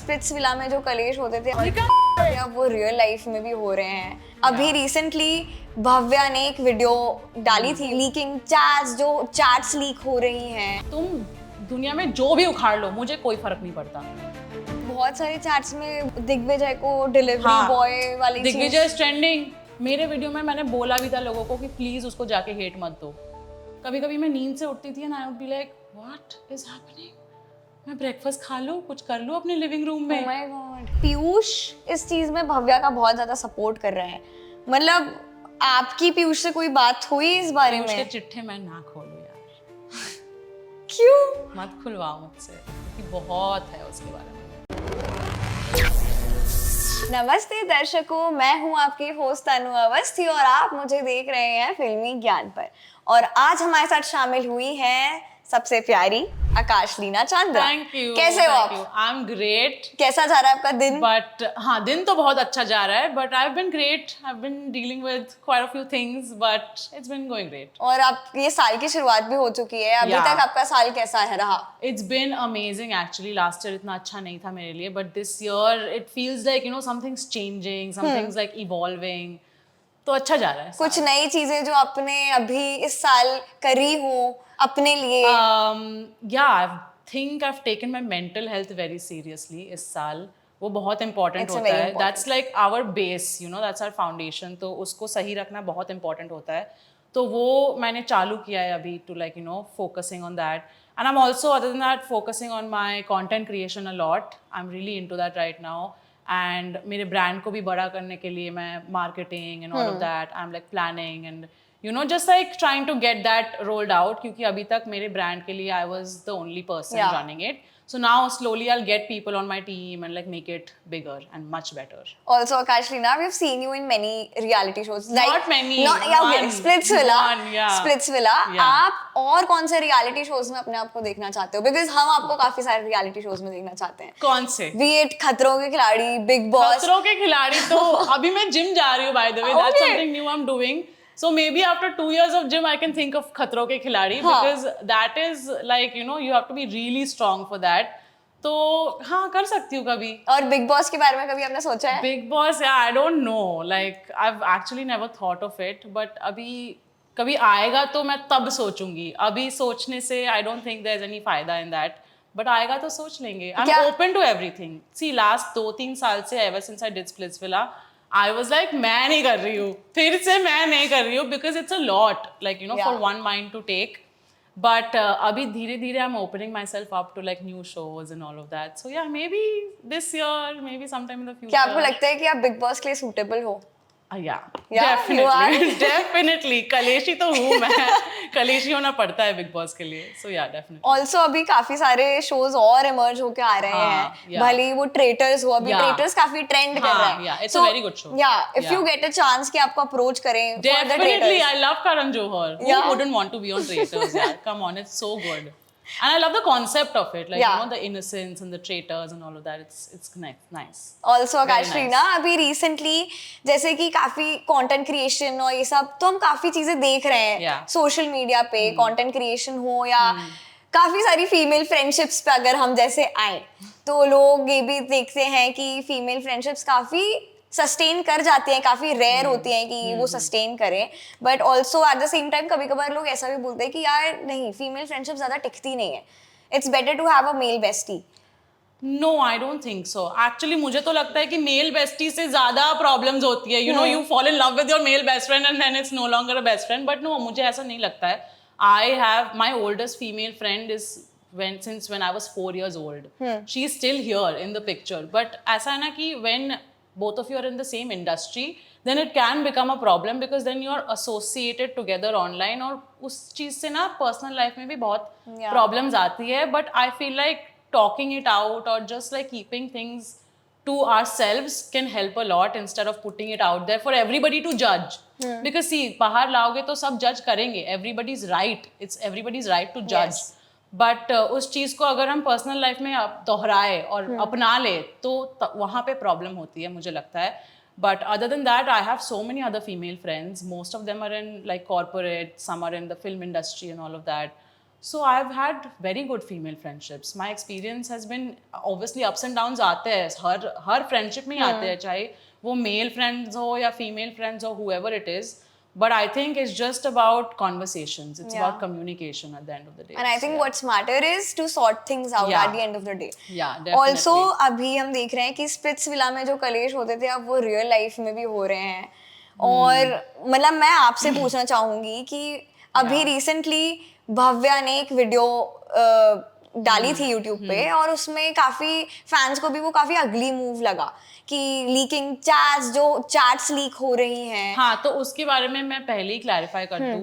Splitsvilla में जो कलेश होते थे अब वो रियल लाइफ में भी हो रहे हैं। अभी रिसेंटली भव्या ने एक वीडियो डाली थी लीकिंग चैट्स, जो चैट्स लीक हो रही हैं। तुम दुनिया में जो भी उखाड़ लो, मुझे कोई फर्क नहीं पड़ता। बहुत सारे चैट्स में दिग्विजय को डिलीवरी बॉय वाली चीज, दिग्विजय ट्रेंडिंग। मेरे वीडियो में मैंने बोला भी था लोगों को कि प्लीज उसको जाके हेट मत दो। कभी कभी मैं नींद से उठती थी and I would be like what is happening, मैं ब्रेकफास्ट खा लूं, कुछ कर लूं अपने लिविंग रूम में। Oh my God. पीयूष इस चीज में भव्या का बहुत ज्यादा सपोर्ट कर रहे हैं। मतलब आपकी पीयूष से कोई बात हुई इस बारे में? उसके चिट्ठे मैं ना खोलूं यार। क्यों? मत खुलवाओ मुझसे, क्योंकि बहुत है उसके बारे में। नमस्ते दर्शकों, मैं हूं आपकी होस्ट तनु अवस्थी और आप मुझे देख रहे हैं फिल्मी ज्ञान पर। और आज हमारे साथ शामिल हुई हैं सबसे प्यारी आकाशलीना चांद्रा। Thank you. कैसे हो आप? I am great. कैसा जा रहा है आपका दिन? बट हाँ, दिन तो बहुत अच्छा जा रहा है, but I have been great. I have been dealing with quite a few things, but it's been going great. और आप ये साल की शुरुआत भी हो चुकी है, अभी तक आपका साल कैसा है रहा? It's been amazing actually. Last year इतना अच्छा नहीं था मेरे लिए, but this year it feels like something's changing, something's like evolving. तो अच्छा जा रहा है। कुछ नई चीजें जो आपने अभी इस साल करी हो अपने लिए? Yeah, I think I've taken my mental health very seriously इस साल। वो बहुत important होता है। That's like our base, that's our foundation. तो उसको सही रखना बहुत important होता है। तो वो मैंने चालू किया है अभी to focusing on that. And I'm also, other than that, focusing on my content creation a lot. I'm really into that right now. And मेरे brand को भी बड़ा करने के लिए मैं marketing and all of that, I'm like planning and just like trying to get that rolled out, क्योंकि अभी तक मेरे brand के लिए I was the only person running it. So now slowly I'll get people on my team and like make it bigger and much better. Also, Akashlina, we've seen you in many reality shows. Not many. Okay, Splitsvilla. One, yeah. Splitsvilla. Yeah. आप और कौन से reality shows में अपने आप को देखना चाहते हो? Because हम आपको काफी सारे रियलिटी शोज में देखना चाहते हैं। कौन से? Be it खतरों के खिलाड़ी, बिग बॉस। खतरों के खिलाड़ी तो अभी मैं जिम जा रही हूँ, by the way. That's something new I'm doing. So maybe after 2 years of gym, I can think of खतरों के खिलाड़ी, because that is like you have to be really strong for that. तो हाँ, कर सकती हूँ कभी। और बिग बॉस के बारे में कभी आपने सोचा है? Big boss, yeah, I don't know. Like I've actually never thought of it, but अभी कभी आएगा तो मैं तब सोचूंगी। अभी सोचने से I don't think there's any फायदा in that. But आएगा तो सोच लेंगे। I'm open to everything. See, last 2-3 साल से ever since I did Splitsvilla, I was like मैं नहीं कर रही हूँ, फिर से मैं नहीं कर रही हूँ, because it's a lot, like for one mind to take. But अभी धीरे धीरे I'm opening myself up to like new shows and all of that. So yeah, maybe this year, maybe sometime in the future. क्या आपको लगता है कि आप big boss के लिए सूटेबल हो? Yeah, you are. definitely. कलेशी तो हूँ मैं, कलेशी होना पड़ता है बिग बॉस के लिए. So yeah, definitely. Also अभी काफी सारे shows और emerge होके आ रहे हैं। भले ही वो ट्रेटर्स हो, अभी ट्रेटर्स काफी ट्रेंड कर रहा है। Yeah, it's a very good show. Yeah, if you get a chance कि आपको approach करें for the Definitely, traitors. I love Karan Johar. Who wouldn't want to be on Traitors? Yeah, come on, it's so good. And I love the concept of it, like the innocence and the traitors and all of that. It's nice. Also Akashlina, अभी recently जैसे कि काफी content creation और ये सब, तो हम काफी चीजें देख रहे हैं social media पे, content creation हो या काफी सारी female friendships पे अगर हम जैसे आए, तो लोग ये भी देखते हैं कि female friendships काफी सस्टेन कर जाती हैं, काफी रेयर होती हैं कि वो सस्टेन करें, but also at the same time कभी कभार लोग ऐसा भी बोलते हैं कि यार नहीं, फीमेल फ्रेंडशिप ज्यादा टिकती नहीं है, it's better to have a male bestie. No, I don't think so. Actually, मुझे तो लगता है कि मेल बेस्टी से ज्यादा प्रॉब्लम्स होती है। You fall in love with your male best friend and then it's no longer a best friend. But no, मुझे ऐसा नहीं लगता है। I have my oldest female friend is since when I was 4 years old. She's still here in the picture. But ऐसा है ना कि when both of you are in the same industry, then it can become a problem, because then you are associated together online और उस चीज से ना personal life में भी बहुत problems आती है. But I feel like talking it out or just like keeping things to ourselves can help a lot instead of putting it out there for everybody to judge. Because see, बाहर लाओगे तो सब judge करेंगे. Everybody's right. It's everybody's right to judge. But उस चीज़ को अगर हम personal life में दोहराए और अपना ले तो वहाँ पे प्रॉब्लम होती है, मुझे लगता है. But other than that, I have so many other female friends. Most of them are in like corporate, some are in the film industry and all of that. So I've had very good female friendships. My experience has been obviously ups and downs आते हैं हर friendship में ही आते हैं, चाहे वो male friends हो या female friends हो, whoever it is. But I think it's just about conversations. It's about communication at the end of the day. And I think what's matter is to sort things out at the end of the day. Yeah, definitely. Also अभी हम देख रहे हैं कि Splitsvilla में जो कलेश होते थे अब वो रियल लाइफ में भी हो रहे हैं. और मतलब मैं आपसे पूछना चाहूंगी कि अभी रिसेंटली भव्या ने एक वीडियो डाली थी यूट्यूब पे और उसमें काफी फैंस को भी वो काफी अगली मूव लगा कि लीकिंग चैट्स जो चैट्स लीक हो रही हैं. हाँ, तो उसके बारे में मैं पहले ही क्लैरिफाई कर दूं.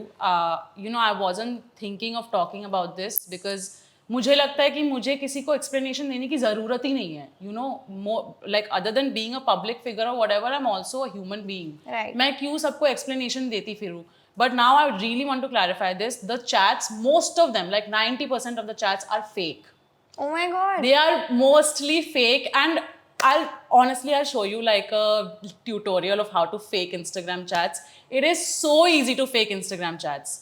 You know, I wasn't thinking of talking about this because मुझे लगता है कि मुझे किसी को एक्सप्लेनेशन देने की ज़रूरत ही नहीं है. You know, like other than being a public figure or whatever, I'm also a human being. Right. मैं क्यों सबको एक्सप्लेनेशन देती फिरूं? But now I really want to clarify this. The chats, most of them, like 90% of the chats are fake. Oh my god. They are mostly fake, and I'll show you like a tutorial of how to fake Instagram chats. It is so easy to fake Instagram chats.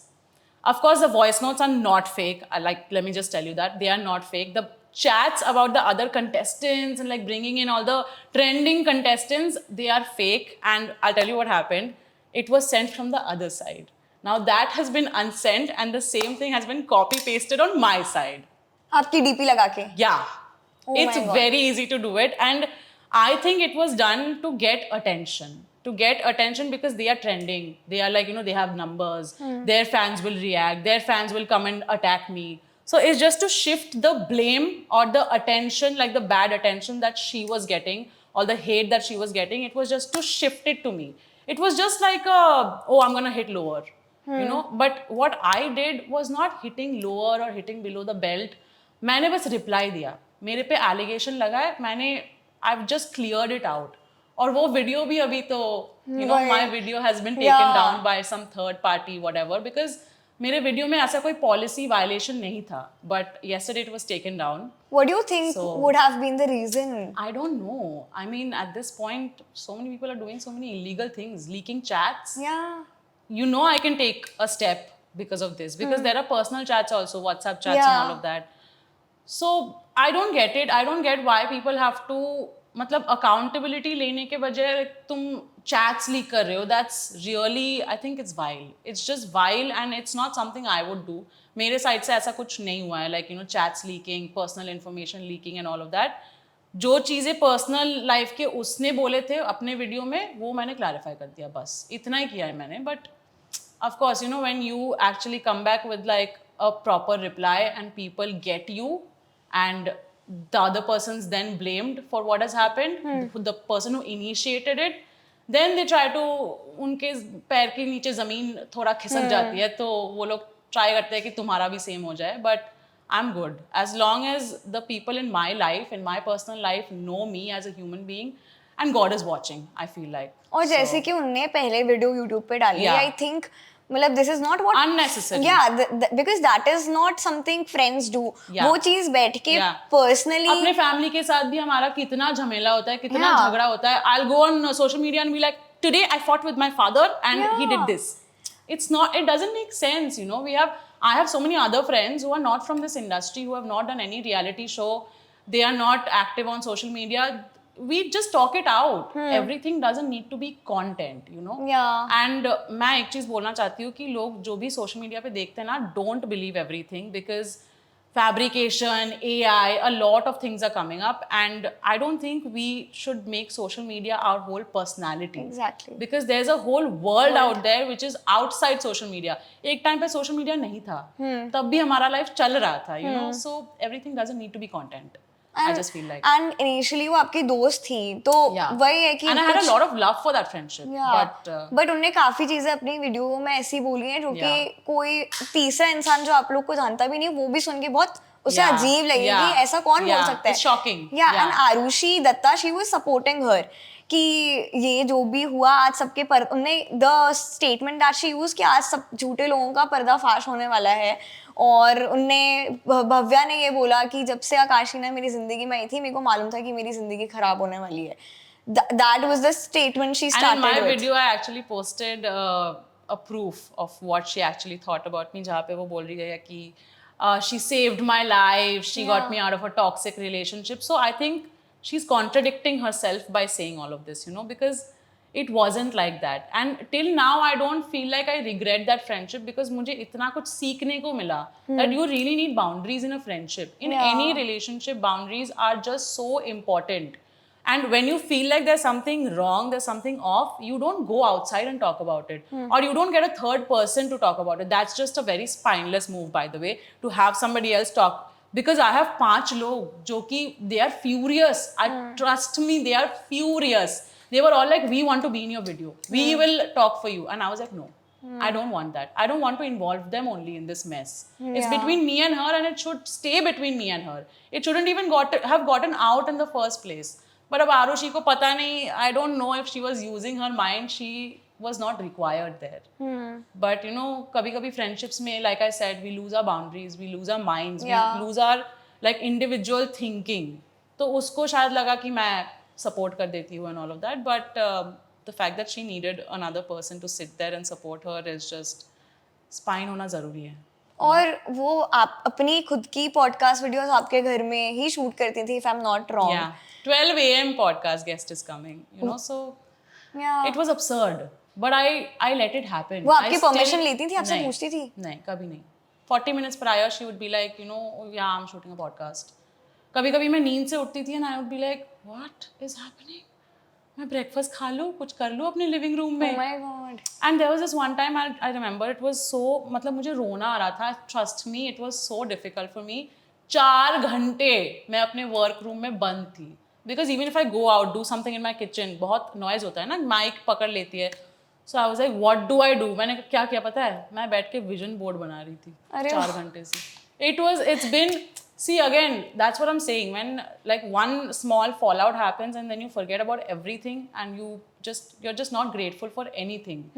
Of course, the voice notes are not fake. Let me just tell you that they are not fake. The chats about the other contestants and like bringing in all the trending contestants, they are fake. And I'll tell you what happened. It was sent from the other side. Now that has been unsent, and the same thing has been copy pasted on my side. आपकी DP लगा के. Yeah. Oh It's my God. very easy to do it, and I think it was done to get attention. To get attention because they are trending. They are like, you know, they have numbers. Their fans will react. Their fans will come and attack me. So it's just to shift the blame or the attention, like the bad attention that she was getting, or the hate that she was getting. It was just to shift it to me. It was just like, oh, I'm gonna hit lower. You know, but what I did was not hitting lower or hitting below the belt. मैंने बस reply दिया. मेरे पे allegation लगा है. I've just cleared it out. और वो video भी अभी तो, you know, my video has been taken down by some third party, whatever, because मेरे video में ऐसा कोई policy violation नहीं था. But yesterday it was taken down. What do you think would have been the reason? I don't know. I mean, at this point, so many people are doing so many illegal things, leaking chats. Yeah. You know, I can take a step because of this, because there are personal chats also, WhatsApp chats and all of that. So I don't get it. I don't get why people have to, मतलब accountability लेने के बजाय तुम chats leak कर रहे हो. That's really, I think it's vile. It's just vile, and it's not something I would do. मेरे side से ऐसा कुछ नहीं हुआ है, like, you know, chats leaking, personal information leaking and all of that. जो चीज़ें पर्सनल लाइफ के उसने बोले थे अपने वीडियो में, वो मैंने क्लैरिफाई कर दिया, बस इतना ही किया है मैंने. But of course, you know, when you actually come back with like a proper reply and people get you, and the other person's then blamed for what has happened, the person who initiated it, then they try to, उनके पैर के नीचे ज़मीन थोड़ा खिसक जाती है, तो वो लोग ट्राई करते हैं कि तुम्हारा भी सेम हो जाए. But I'm good. As long as the people in my life, in my personal life, know me as a human being, and God is watching, I feel like. और जैसे कि उनने पहले वीडियो YouTube पे डाली, I think मतलब this is not what unnecessary. Yeah, because that is not something friends do. वो चीज बैठ के personally अपने family के साथ भी हमारा कितना झमेला होता है, कितना झगड़ा होता है. I'll go on social media and be like, today I fought with my father and he did this. It's not. It doesn't make sense, you know. I have so many other friends who are not from this industry, who have not done any reality show. They are not active on social media. We just talk it out. Everything doesn't need to be content, you know. Yeah. And मैं एक चीज बोलना चाहती हूँ कि लोग जो भी सोशल मीडिया पे देखते हैं ना, don't believe everything, because fabrication, AI, a lot of things are coming up, and I don't think we should make social media our whole personality. Exactly. Because there's a whole world out there which is outside social media. एक time पे social media नहीं था, तब भी हमारा life चल रहा था, you know. So everything doesn't need to be content. I just feel like. And initially वो आपकी दोस्त थी, तो वही है कि and I had a lot of love for that friendship. But उन्होंने काफी चीजें अपनी वीडियो में ऐसी बोली हैं जो कि कोई तीसरा इंसान जो आप लोग को जानता भी नहीं, वो भी सुन के बहुत उसे अजीब लगी कि ऐसा कौन बोल सकता है. It's shocking. And Arushi Dutta, she was supporting her कि ये जो भी हुआ आज सबके पर, उन्हें the statement that she used कि आज सब झूठे लोगों का पर्दाफाश होने वाला है. और उनने भव्या ने ये बोला कि जब से आकाशीना मेरी जिंदगी में आई थी, मेरे को मालूम था कि मेरी जिंदगी खराब होने वाली है. That was the statement she started with. And in my with. video I actually posted a proof of what she actually thought about me, जहाँ पे वो बोल रही है कि she saved my life, she got me out of a toxic relationship. So I think she's contradicting herself by saying all of this, you know, because it wasn't like that. And till now I don't feel like I regret that friendship, because मुझे इतना कुछ सीखने को मिला that you really need boundaries in a friendship. In any relationship, boundaries are just so important. And when you feel like there's something wrong, there's something off, you don't go outside and talk about it. Or you don't get a third person to talk about it. That's just a very spineless move, by the way, to have somebody else talk. Because I have 5 log jo ki they are furious. Trust me, they are furious. They were all like, we want to be in your video. We will talk for you. And I was like, no. I don't want that. I don't want to involve them only in this mess. It's between me and her, and it should stay between me and her. It shouldn't even have gotten out in the first place. But अब आरुषि को पता नहीं, I don't know if she was using her mind. She was not required there. But you know, कभी-कभी friendships में, like I said, we lose our boundaries, we lose our minds, we lose our like individual thinking. तो उसको शायद लगा कि मैं support कर देती हूँ and all of that. But the fact that she needed another person to sit there and support her is just, spine होना ज़रूरी है. और वो आप अपनी खुद की पॉडकास्ट वीडियोस आपके घर में ही शूट करती थी, if I'm not wrong. Yeah, 12 a.m. podcast guest is coming, you know, so it was absurd. But I let it happen. वो आपकी परमिशन लेती थी, आपसे पूछती थी? नहीं, कभी नहीं. 40 minutes prior she would be like, you know, yeah, I'm shooting a podcast. कभी-कभी मैं नींद से उठती थी and I would be like, what is happening? मैं ब्रेकफास्ट खा लूँ, कुछ कर लूँ अपने लिविंग रूम में. Oh my God. And there was this one time I remember, it was so, मतलब मुझे रोना आ रहा था. Trust me, it was so difficult for me. 4 घंटे मैं अपने वर्क रूम में बंद थी. Because even if I go out, do something in my kitchen, बहुत noise होता है ना, माइक पकड़ लेती है. So I was like, what do I do? मैंने क्या किया पता है? मैं बैठ के विजन बोर्ड बना रही थी 4 घंटे से. It's been, see again, that's what I'm saying. When like one small fallout happens and then you forget about everything and you're just not grateful for anything.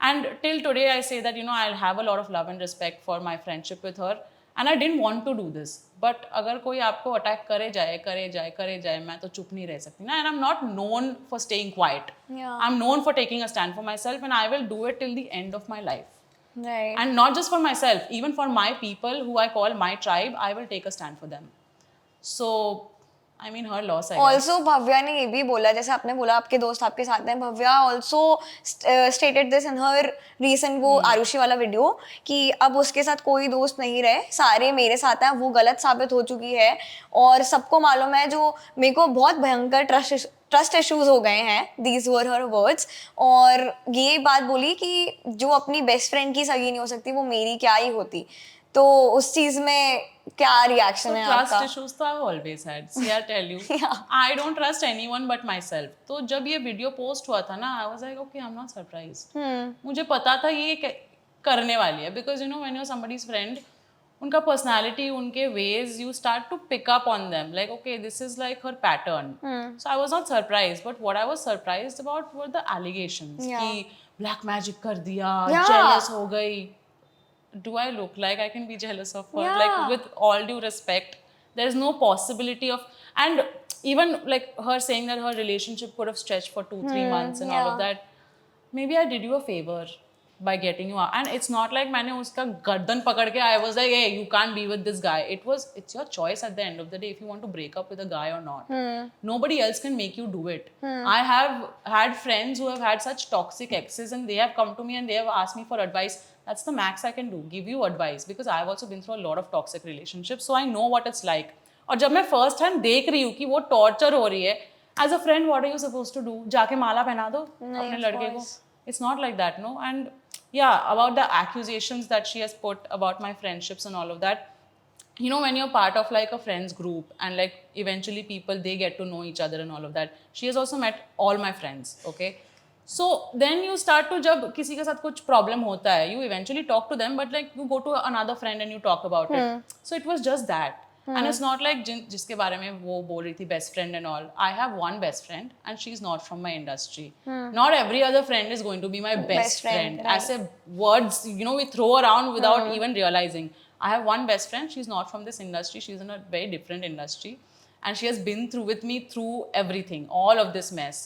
And till today I say that, you know, I'll have a lot of love and respect for my friendship with her. And I didn't want to do this. But अगर कोई आपको attack करे जाए, मैं तो चुप नहीं रह सकती ना. And I'm not known for staying quiet. I'm known for taking a stand for myself, and I will do it till the end of my life. Right. And not just for myself, even for my people who I call my tribe, I will take a stand for them. So, I mean, her loss, I guess. Also, Bhavya ने ये भी बोला, जैसे आपने बोला आपके दोस्त आपके साथ हैं, Bhavya also stated this in her recent वो आरुषि वाला वीडियो, कि अब उसके साथ कोई दोस्त नहीं रहे, सारे मेरे साथ हैं. वो गलत साबित हो चुकी है और सबको मालूम है. जो मेरे को बहुत भयंकर ट्रस्ट इश्यूज हो गए हैं. These were her words. और ये बात बोली कि जो अपनी बेस्ट फ्रेंड की सगी नहीं हो सकती, वो मेरी क्या ही होती. तो उस चीज में क्या रिएक्शन है आपका? Trust issues तो I've always had. See, I'll tell you. I don't trust anyone but myself. तो जब ये वीडियो पोस्ट हुआ था ना, I was like, okay, I'm not surprised. मुझे पता था ये करने वाली है, because you know, when you're somebody's friend, उनका personality, उनके ways, you start to pick up on them. Like, okay, this is like her pattern. So I was not surprised, but what I was surprised about were the allegations. कि black magic कर दिया, jealous हो गई. Do I look like I can be jealous of her? Like, with all due respect, there is no possibility of, and even like her saying that her relationship could have stretched for 2-3 months and all of that. Maybe I did you a favor by getting you out. And it's not like मैंने उसका गर्दन पकड़ के I was like, hey, you can't be with this guy. It's your choice at the end of the day if you want to break up with a guy or not. Nobody else can make you do it. I have had friends who have had such toxic exes and they have come to me and they have asked me for advice. That's the max I can do, give you advice, because I've also been through a lot of toxic relationships, so I know what it's like. और जब मैं first hand देख रही हूँ कि वो torture हो रही है, as a friend, what are you supposed to do? जाके माला पहना दो अपने लड़के को. It's not like that, no. And yeah, about the accusations that she has put about my friendships and all of that. You know, when you're part of like a friends group and like eventually people, they get to know each other and all of that. She has also met all my friends, okay? So then you start to, जब किसी के साथ कुछ problem होता है, you eventually talk to them, but like you go to another friend and you talk about it. So it was just that. And it's not like जिसके बारे में वो बोल रही थी best friend and all. I have one best friend and she's not from my industry. Not every other friend is going to be my best friend. Right. As a words, you know, we throw around without even realizing. I have one best friend, she's not from this industry, she's in a very different industry. And she has been through with me through everything, all of this mess.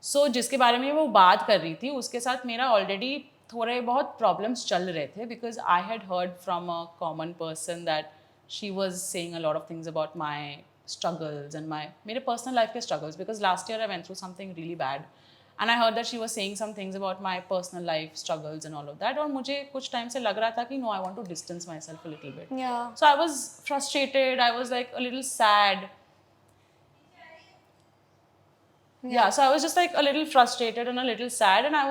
So जिसके बारे में वो बात कर रही थी, उसके साथ मेरा already थोड़े बहुत प्रॉब्लम्स चल रहे थे because I had heard from a common person that she was saying a lot of things about my struggles and मेरे personal life के struggles because last year I went through something really bad and I heard that she was saying some things about my personal life struggles and all of that और मुझे कुछ time से लग रहा था कि no I want to distance myself a little bit. So I was frustrated, I was like a little sad. So I was just like a little frustrated and a little sad and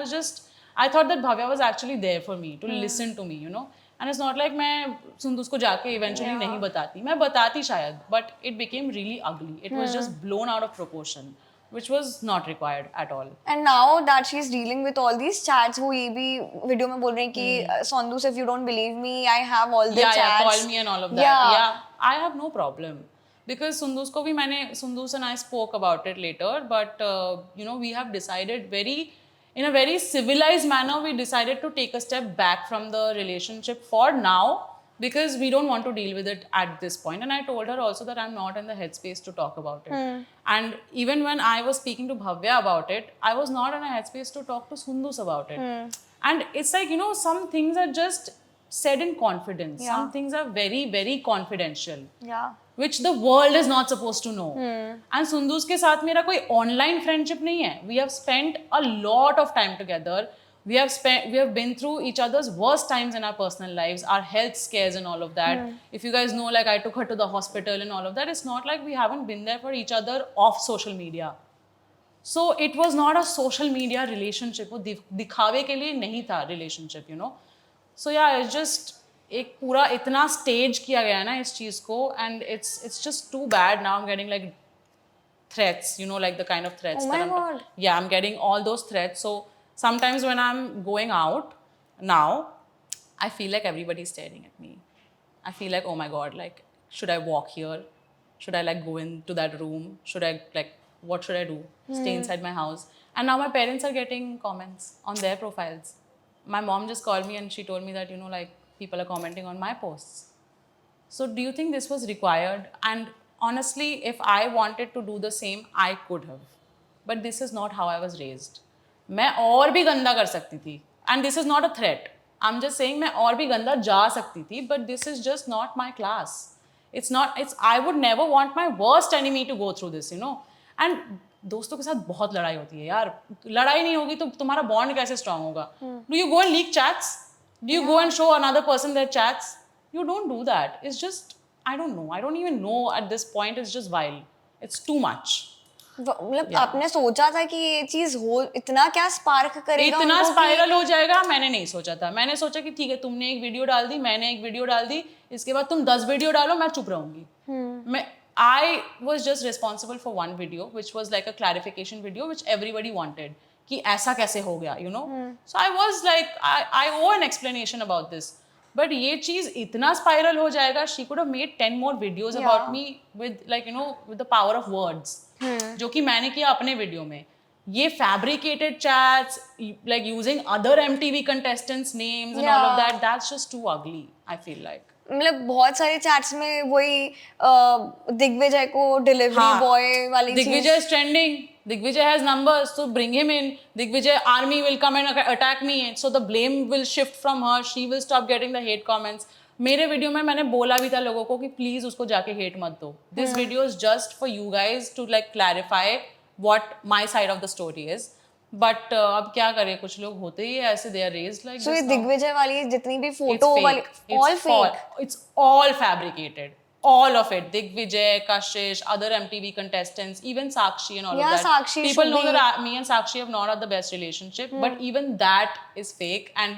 I thought that Bhavya was actually there for me to listen to me, you know. And it's not like मैं सुंदूस को जाके eventually नहीं बताती, मैं बताती शायद, but it became really ugly. It was just blown out of proportion, which was not required at all. And now that she's dealing with all these chats, वो ये भी वीडियो में बोल रही है कि Sondus, if you don't believe me, I have all the chats. Yeah, call me and all of that. Yeah, I have no problem. Because Sundus को भी Sundus and I spoke about it later, but you know, we have decided in a very civilized manner, we decided to take a step back from the relationship for now because we don't want to deal with it at this point. And I told her also that I'm not in the headspace to talk about it. And even when I was speaking to Bhavya about it, I was not in a headspace to talk to Sundus about it. And it's like, you know, some things are just said in confidence. Some things are very, very confidential. Which the world is not supposed to know. And Sundus के साथ मेरा कोई online friendship नहीं है. We have spent a lot of time together. We have been through each other's worst times in our personal lives, our health scares and all of that. If you guys know, like I took her to the hospital and all of that, it's not like we haven't been there for each other off social media. So it was not a social media relationship. वो दिखावे के लिए नहीं था relationship, you know. So yeah, it's just एक पूरा इतना stage किया गया है ना इस चीज को and it's just too bad. Now I'm getting like threats, you know, like the kind of threats that God. Yeah, I'm getting all those threats. So sometimes when I'm going out now, I feel like everybody's staring at me. I feel like, oh my God, like should I walk here? Should I like go into that room? Should I like, what should I do? Stay inside my house? And now my parents are getting comments on their profiles. My mom just called me and she told me that, you know, like people are commenting on my posts. So do you think this was required? And honestly, if I wanted to do the same, I could have. But this is not how I was raised. मैं और भी गंदा कर सकती थी. And this is not a threat. I'm just saying मैं और भी गंदा जा सकती थी. But this is just not my class. I would never want my worst enemy to go through this, you know. And दोस्तों के साथ बहुत लड़ाई होती है यार. लड़ाई नहीं होगी तो तुम्हारा बॉन्ड कैसे स्ट्रांग होगा? Do you go and leak chats? Do you go and show another person their chats? You don't do that. It's just, I don't know. I don't even know at this point. It's just vile. It's too much. मतलब आपने सोचा था कि ये चीज हो इतना क्या स्पार्क करेगा, इतना स्पाइरल हो जाएगा? मैंने नहीं सोचा था. मैंने सोचा कि ठीक है, तुमने एक वीडियो डाल दी, मैंने एक वीडियो डाल दी, इसके बाद तुम 10 वीडियो डालो, मैं चुप रहूंगी. I was just responsible for one video, which was like a clarification video, which everybody wanted. कि ऐसा कैसे हो गया, you know? So I was like, I owe an explanation about this. But ये चीज इतना spiral हो जाएगा, she could have made 10 more videos about me with like, you know, with the power of words. जो कि मैंने किया अपने वीडियो में. ये fabricated chats, like using other MTV contestants' names and all of that, that's just too ugly, I feel like. मतलब बहुत सारे चैट्स में वही दिग्विजय को डिलीवरी बॉय वाली चीज. Digvijay is trending. Digvijay has numbers, so bring him in. Digvijay army will come and attack me, so the blame will shift from her. She will stop getting the hate comments. मेरे video में मैंने बोला भी था लोगों को कि please उसको जाके हेट मत दो. This video is just for you guys to like clarify what my side of the story is. But अब क्या करें, कुछ लोग होते ही ऐसे, they are raised like so this. ये दिग्विजय वाली जितनी भी फोटो वाली all fake. It's all fabricated. All of it. Digvijay, Kashish, other MTV contestants, even Sakshi and all of that. Sakshi people know that me and Sakshi have not had the best relationship, but even that is fake. And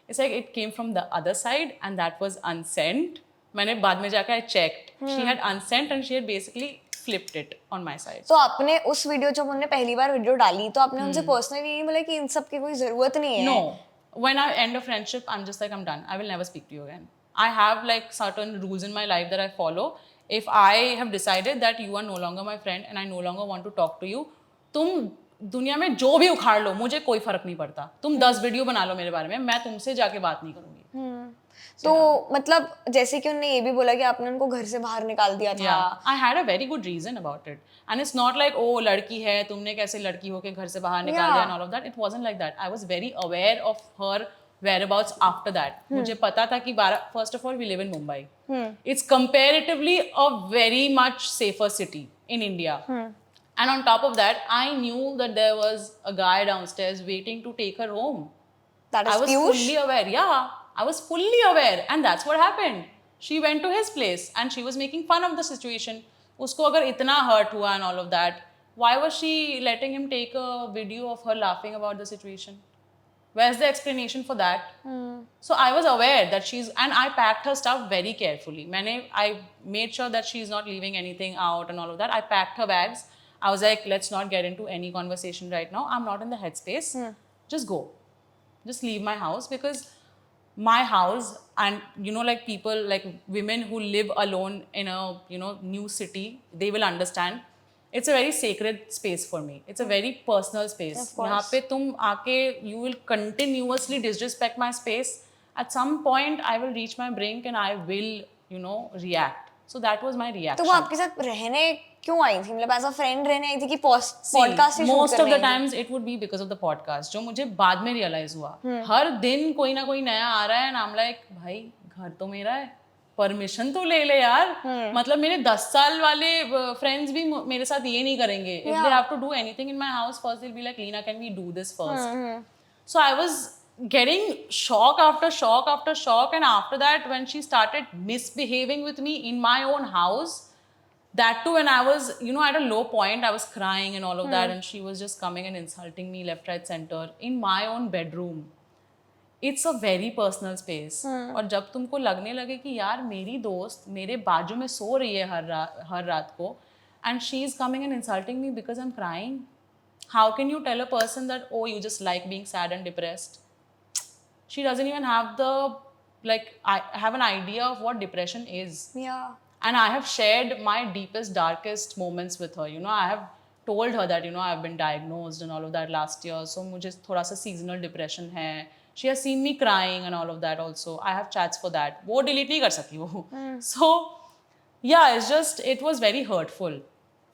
it's like it came from the other side and that was unsent. मैंने बाद में जाकर I checked. She had unsent and she had basically flipped it on my side. तो आपने उस video जब उन्होंने पहली बार वीडियो डाली तो आपने उनसे पर्सनली नहीं बोला कि इन सब की कोई जरूरत नहीं है? No. When I end a friendship, I'm just like, I'm done. I will never speak to you again. I have like certain rules in my life that I follow. If I have decided that you are no longer my friend and I no longer want to talk to you, तुम दुनिया में जो भी उखाड़ लो, मुझे कोई फर्क नहीं पड़ता. तुम 10 वीडियो बना लो मेरे बारे में, मैं तुमसे जाके बात नहीं करूंगी. तो मतलब जैसे कि उन्होंने ये भी बोला कि आपने उनको घर से बाहर निकाल दिया था. I had a very good reason about it. And it's not like, oh, लड़की है, तुमने कैसे लड़की होके घर से बाहर निकाल दिया and all of that. It wasn't like that. I was very aware of her whereabouts after that. मुझे पता था कि first of all we live in Mumbai. It's comparatively a very much safer city in India. And on top of that, I knew that there was a guy downstairs waiting to take her home. That is I was fully aware. Yeah, I was fully aware, and that's what happened. She went to his place and she was making fun of the situation. उसको अगर इतना hurt हुआ and all of that, why was she letting him take a video of her laughing about the situation? Where's the explanation for that? So I was aware that and I packed her stuff very carefully. I made sure that she's not leaving anything out and all of that. I packed her bags. I was like, let's not get into any conversation right now. I'm not in the headspace. Just go. Just leave my house, because my house, and like people, like women who live alone in a new city, they will understand. It's a very sacred space for me. It's a very personal space. यहाँ पे तुम आके you will continuously disrespect my space. At some point, I will reach my brink and I will react. So that was my reaction. तो वो आपके साथ रहने क्यों आई थी? मतलब as a friend रहने आई थी कि podcast he shoot most of करने the times it would be because of the podcast, जो मुझे बाद में realize हुआ. हर दिन कोई ना कोई नया आ रहा है and I'm like, भाई घर तो मेरा है, परमिशन तो ले ले यार. मतलब मेरे 10 साल वाले फ्रेंड्स भी मेरे साथ ये नहीं करेंगे. If they have to do anything in my house, first they'll be like, Leena, can we do this first? So I was getting shock after shock after shock, and after that, when she started misbehaving with me in my own house, that too when I was at a low point, I was crying and all of that, and she was just coming and insulting me left, right, center in my own bedroom. It's a very personal space. और जब तुमको लगने लगे कि यार मेरी दोस्त मेरे बाजू में सो रही है हर रात को, and she is coming and insulting me because I'm crying, how can you tell a person that, oh, you just like being sad and depressed? She doesn't even have I have an idea of what depression is. Yeah. And I have shared my deepest, darkest moments with her. I have told her that, I've been diagnosed and all of that last year. So मुझे थोड़ा सा seasonal depression है. She has seen me crying and all of that also. I have chats for that. वो delete नहीं कर सकी वो. So, yeah, it was very hurtful.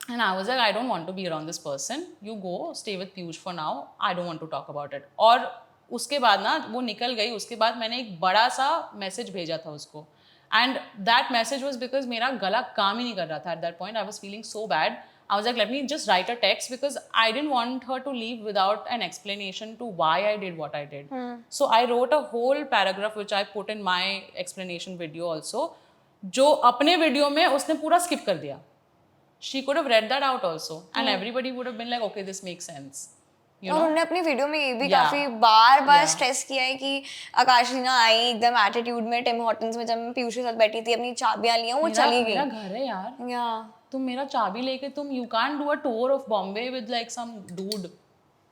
And I was like, I don't want to be around this person. You go, stay with Piyush for now. I don't want to talk about it. और उसके बाद ना वो निकल गई. उसके बाद मैंने एक बड़ा सा मैसेज भेजा था उसको. And that message was because मेरा गला काम ही नहीं कर रहा था. At that point, I was feeling so bad. I was like, let me just write a text, because I didn't want her to leave without an explanation to why I did what I did. So I wrote a whole paragraph which I put in my explanation video also. जो अपने video में उसने पूरा skip कर दिया. She could have read that out also, and everybody would have been like, okay, this makes sense. और उन्होंने अपनी वीडियो में ये भी काफी बार स्ट्रेस किया है कि आकाश रीना आई एकदम एटीट्यूड में टिम हॉर्टन्स में, जब मैं पीयूष के साथ बैठी थी, अपनी चाबियां लिया, वो चली गई. मेरा घर है यार. तुम मेरा चाबी लेके you can't do a tour of Bombay with like some dude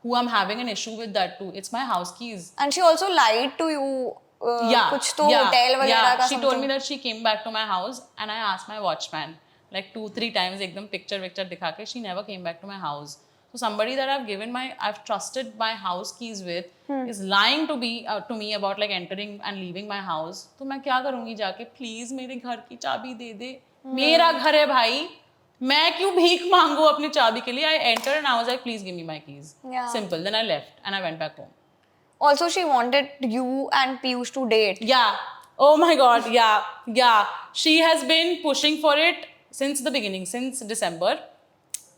who I'm having an issue with that too. It's my house keys. And she also lied to you. कुछ तो होटल वगैरह का. She told me that she came back to my house and I asked my watchman like 2-3 times एकदम picture दिखा के. She never came back to my house. So somebody that I've trusted my house keys with is lying to me about like entering and leaving my house. तो मैं क्या करूँगी जाके? Please मेरे घर की चाबी दे दे. मेरा घर है भाई. मैं क्यों भीख मांगू अपनी चाबी के लिए? I entered and I was like, please give me my keys. Yeah. Simple. Then I left and I went back home. Also, she wanted you and Piyush to date. Yeah. Oh my God. Yeah. She has been pushing for it since the beginning, since December.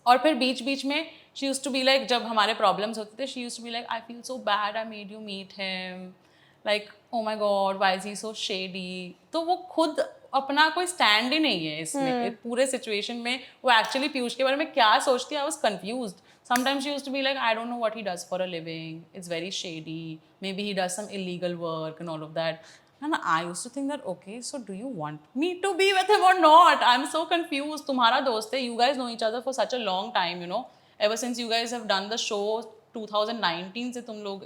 और फिर बीच में she used to be like, जब हमारे problems होते थे, she used to be like, I feel so bad, I made you meet him. Like, oh my God, why is he so shady? तो वो खुद अपना कोई stand ही नहीं है इसमें पूरे situation में. वो actually पीयूष के बारे में क्या सोचती है? I was confused. Sometimes she used to be like, I don't know what he does for a living. It's very shady. Maybe he does some illegal work and all of that. And I used to think that, okay, so do you want me to be with him or not? I'm so confused. तुम्हारा दोस्त है. You guys know each other for such a long time, Ever since you guys have done the show 2019 से तुम लोग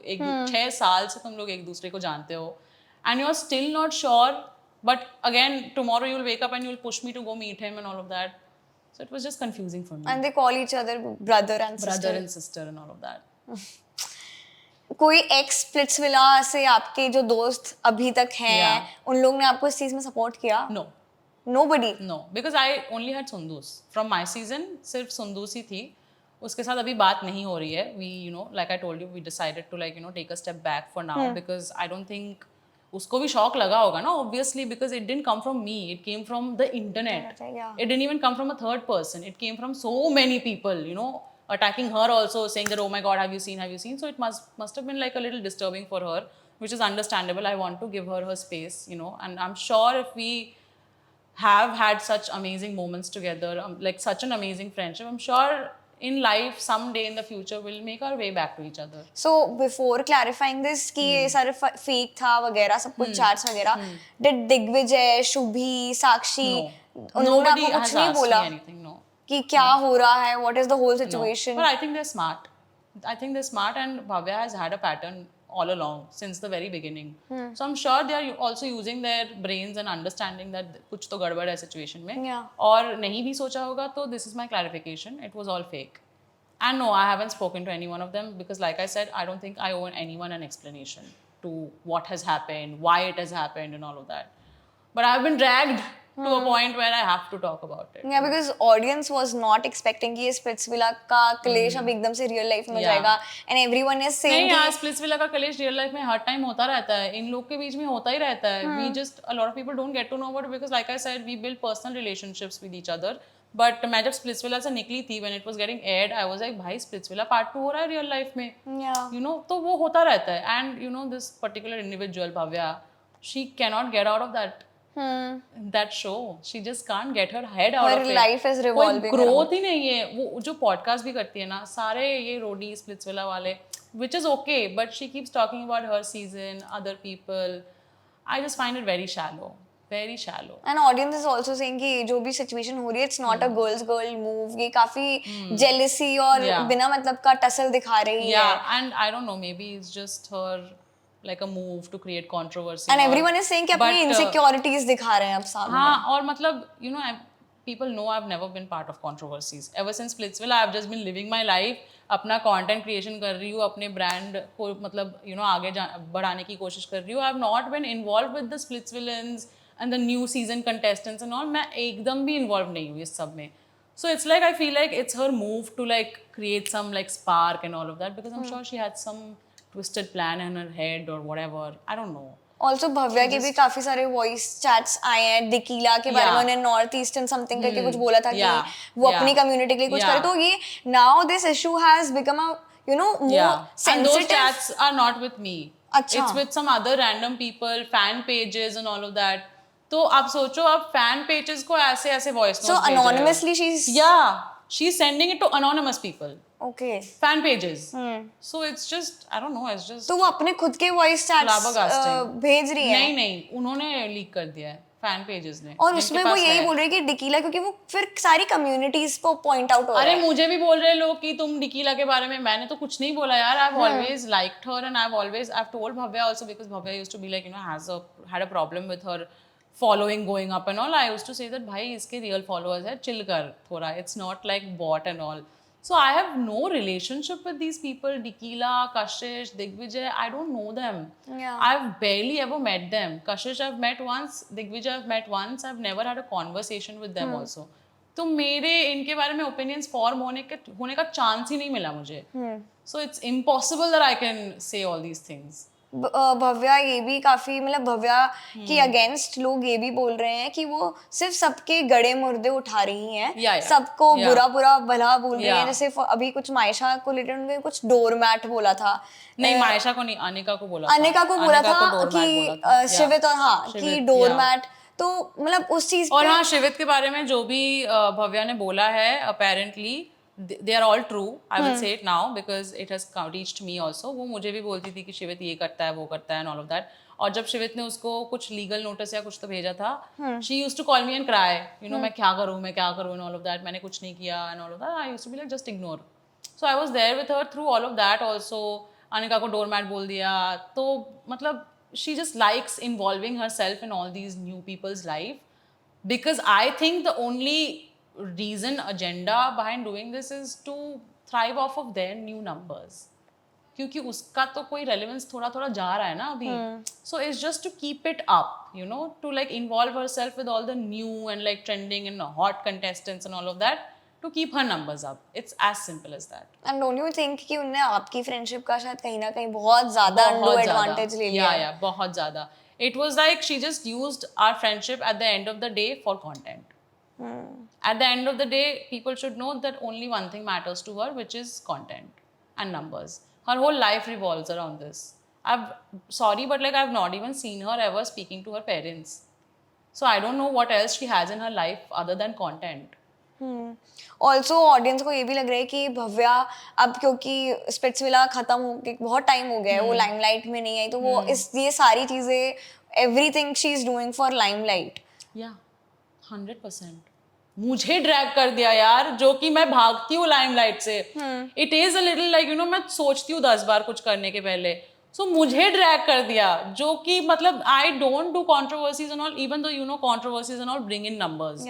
6 साल से तुम लोग एक दूसरे को जानते हो. And you're still not sure. But again, tomorrow you'll wake up and you'll push me to go meet him and all of that. So it was just confusing for me. And they call each other brother and sister and all of that. कोई x Splitsvilla से आपके जो दोस्त अभी तक हैं, उन लोग ने आपको इस चीज में सपोर्ट किया? No. Nobody? No, because I only had Sundus. From my season, सिर्फ Sundus ही थी. उसके साथ अभी बात नहीं हो रही है. We, you know, like I told you, we decided to like, you know, take a step back for now because I don't think उसको भी शॉक लगा होगा ना, obviously, because it didn't come from me, it came from the internet. Yeah. It didn't even come from a third person, it came from so many people, you know, attacking her also, saying that, oh my god, have you seen? So it must have been like a little disturbing for her, which is understandable. I want to give her space, you know, and I'm sure if we have had such amazing moments together, like such an amazing friendship, I'm sure in life someday in the future we'll make our way back to each other. So before clarifying this कि ये सारे fake था वगैरह सब कुछ chats वगैरह, did Digvijay, Shubhi, साक्षी उन लोगों ने Nobody आपको has कुछ नहीं asked बोला me anything, no. कि क्या हो रहा है, what is the whole No. situation? But I think they're smart. I think they're smart, and Bhavya has had a pattern all along since the very beginning. So I'm sure they are also using their brains and understanding that कुछ तो गड़बड़ है situation में. Yeah. और नहीं भी सोचा होगा तो this is my clarification. It was all fake. And no, I haven't spoken to any one of them because, like I said, I don't think I owe anyone an explanation to what has happened, why it has happened, and all of that. But I've been dragged to a point where I have to talk about it. Yeah, because audience was not expecting कि ये Splitsvilla का क्लेश अब एकदम से real life में Yeah. जाएगा, and everyone is saying नहीं कि यार, स्प्लिट्सविला का कलेश रियल लाइफ में हर टाइम होता रहता है, इन लोग के बीच में होता ही रहता है. We just, a lot of people don't get to know about it because, like I said, we build personal relationships with each other. But मैं जब स्प्लिट्सविला से निकली थी, when it was getting aired, I was like, भाई Splitsvilla part 2 हो रहा है real life में. yeah. You know, तो वो होता रहता है. And you know, this particular individual, Bhavya, she cannot get out of that show. She just can't get her head out Her of it. life is revolving कोई growth ही नहीं है. वो जो podcast भी करती है ना, सारे ये रोडी स्प्लिट्सविला वाले, which is okay, but she keeps talking about her season, other people. I just find it very shallow. Very shallow. And audience is also saying कि जो भी situation हो रही है, it's not a girls girl move. ये काफी jealousy और बिना मतलब का टसल दिखा रही है. Yeah, and I don't know, maybe it's just her like a move to create controversy. And everyone is saying कि अपनी insecurities दिखा रहे हैं अब सामने. हाँ, और मतलब, you know, people know I've never been part of controversies. Ever since Splitsvilla, I've just been living my life. अपना content creation कर रही हूँ, अपने brand को मतलब, you know, आगे बढ़ाने की कोशिश कर रही हूँ. I've not been involved with the Splitsvillans and the new season contestants and all. मैं एकदम भी involved नहीं हूँ इस सब में. So it's like, I feel like it's her move to like create some like spark and all of that because I'm sure she had some twisted plan in her head or whatever. I don't know. Also Bhavya के भी काफी सारे voice chats आए हैं. दिकीला के बारे में उन्होंने नॉर्थ ईस्टर्न समथिंग करके कुछ बोला था कि वो अपनी कम्युनिटी के लिए कुछ करे. तो ये now this issue has become a, you know, more sensitive. And those chats are not with me. अच्छा. It's with some other random people, fan pages and all of that. तो आप सोचो, आप fan pages को ऐसे voice notes So anonymously she's sending it to anonymous people. Okay. Fan pages. So it's just, I don't know, it's just. तो वो अपने खुद के वॉइस चैट्स भेज रही है. नहीं, उन्होंने लीक कर दिया है फैन पेजेस ने. और उसमें वो यही बोल रही है कि डिकीला, क्योंकि वो फिर सारी कम्युनिटीज को पॉइंट आउट हो रहा है. अरे मुझे भी बोल रहे लोग कि तुम डिकीला के बारे में. मैंने तो कुछ नहीं बोला यार. I've always liked her and I've told Bhavya also because Bhavya used to be like, you know, had a problem with her following going up and all. I used to say that भाई इसके real followers है, chill कर थोड़ा. It's not like bot and all. So I have no relationship with these people. Dikila, Kashish, Digvijay, I don't know them. Yeah. I've barely ever met them. Kashish I've met once, Digvijay I've met once. I've never had a conversation with them also. तो मेरे इनके बारे में opinions form होने का chance ही नहीं मिला मुझे. So it's impossible that I can say all these things. Bhavya ये भी काफी मतलब भव्या की अगेंस्ट लोग ये भी बोल रहे हैं कि वो सिर्फ सबके गड़े मुर्दे उठा रही हैं. सबको बुरा भला बोल रही हैं. जैसे अभी कुछ मायशा को रिलेटेड उन्होंने कुछ डोरमैट बोला था. नहीं, मायशा को नहीं, अनिका को बोला था कि शिवित और हाँ कि डोरमैट. तो मतलब उस चीज और हाँ, शिवित के बारे में जो भी भव्या ने बोला है apparently they are all true. I will say it now because it has reached me also. वो मुझे भी बोलती थी कि शिवित ये करता है, वो करता है and all of that. और जब शिवित ने उसको कुछ लीगल नोटिस या कुछ तो भेजा था, she used to call me and cry. You know, मैं क्या करूँ and all of that. मैंने कुछ नहीं किया and all of that. I used to be like just ignore. So I was there with her through all of that also. Anika को doormat बोल दिया. तो मतलब she just likes involving herself in all these new people's life because I think the only reason agenda behind doing this is to thrive off of their new numbers क्योंकि उसका तो कोई relevance थोड़ा जा रहा है ना अभी. So it's just to keep it up, you know, to like involve herself with all the new and like trending and hot contestants and all of that to keep her numbers up. It's as simple as that. And don't you think कि उनने आपकी friendship का शायद कहीं ना कहीं बहुत ज़्यादा undue advantage ले लिया? Yeah, बहुत ज़्यादा. It was like she just used our friendship at the end of the day for content. At the end of the day, people should know that only one thing matters to her, which is content and numbers. Her whole life revolves around this. Sorry, but like I've not even seen her ever speaking to her parents. So I don't know what else she has in her life other than content. Also audience को ये भी लग रहा है कि भव्या अब क्योंकि Splitsvilla खत्म हो के बहुत टाइम हो गया है, वो लाइमलाइट में नहीं आई, तो वो इस ये सारी चीजें everything she is doing for limelight. या 100% मुझे ड्रैग कर दिया यार, जो कि मैं भागती हूँ लाइमलाइट से. It is a little like you know, मैं सोचती हूँ 10 बार कुछ करने के पहले. सो मुझे ड्रैग कर दिया, जो कि मतलब I don't do controversies and all, even though you know controversies and all bring in numbers.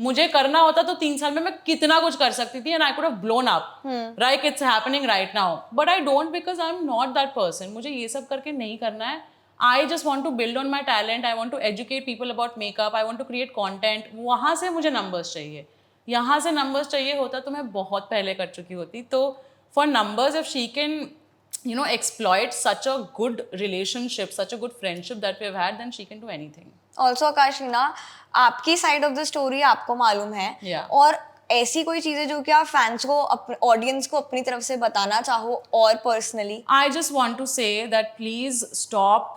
मुझे करना होता तो 3 साल में मैं कितना कुछ कर सकती थी, and I could have blown up, right? It's happening right now, but I don't, because I am not that person. मुझे ये सब करके नहीं करना है. I just want to build on my talent. I want to educate people about makeup. I want to create content. वहाँ से मुझे नंबर्स चाहिए. यहाँ से नंबर्स चाहिए होता तो मैं बहुत पहले कर चुकी होती. तो for numbers, if she can you know exploit such a good relationship, such a good friendship that we have had, then she can do anything. Also आकाशीना, आपकी साइड ऑफ द स्टोरी आपको मालूम है. और ऐसी कोई चीजें जो कि आप फैंस को, ऑडियंस को अपनी तरफ से बताना चाहो और personally? I just want to say that please stop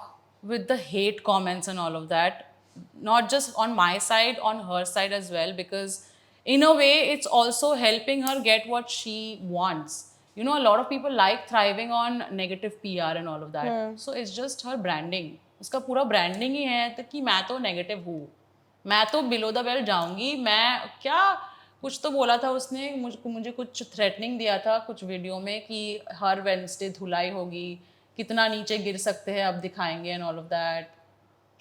with the hate comments and all of that, not just on my side, on her side as well, because in a way it's also helping her get what she wants. You know, a lot of people like thriving on negative PR and all of that. So it's just her branding. उसका पूरा branding ही है तो कि मैं तो negative हूँ, मैं तो below the belt जाऊँगी. मैं क्या, कुछ तो बोला था उसने, मुझे कुछ threatening दिया था कुछ वीडियो में कि हर Wednesday धुलाई होगी, कितना नीचे गिर सकते हैं अब दिखाएंगे and all of that.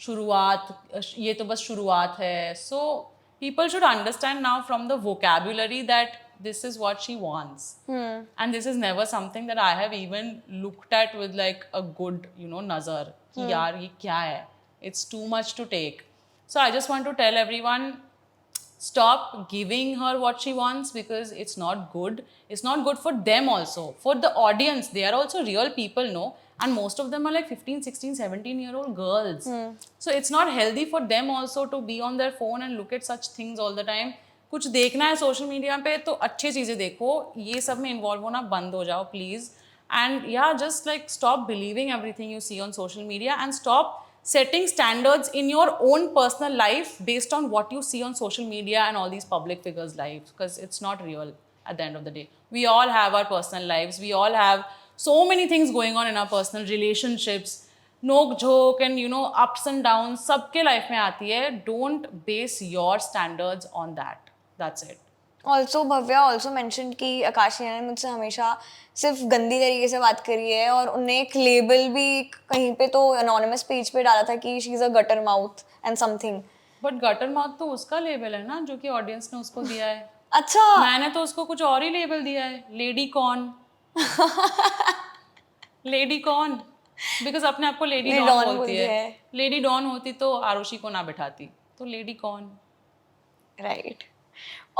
शुरुआत, ये तो बस शुरुआत है. So people should understand now from the vocabulary that this is what she wants. And this is never something that I have even looked at with like a good, you know, nazar. Ki yaar, ye kya hai? It's too much to take. So I just want to tell everyone, stop giving her what she wants, because it's not good. It's not good for them also. For the audience, they are also real people, no? And most of them are like 15, 16, 17-year-old girls. So it's not healthy for them also to be on their phone and look at such things all the time. कुछ देखना है social media पे तो अच्छी चीज़ें देखो, ये सब में इन्वॉल्व होना बंद हो जाओ please. And yeah just like stop believing everything you see on social media, and stop setting standards in your own personal life based on what you see on social media and all these public figures' lives, because it's not real at the end of the day. We all have our personal lives. We all have so many things going on in our personal relationships. नोक झोंक and you know ups and downs सबके life में आती है. Don't base your standards on that. That's it. Also Bhavya also mention कि आकाशीना ने मुझसे हमेशा सिर्फ गंदी तरीके से बात करी है, और उन्हें एक लेबल भी कहीं पे तो अनोनिमस पेज पे डाला था कि she is a gutter mouth and something. But gutter mouth तो उसका लेबल है ना, जो कि ऑडियंस ने उसको दिया है. अच्छा, मैंने तो उसको कुछ और ही लेबल दिया है, lady corn. Lady corn, because अपने आप को लेडी डॉन बोलती है. लेडी डॉन होती तो आरुषि को ना बिठाती, तो lady corn. Right.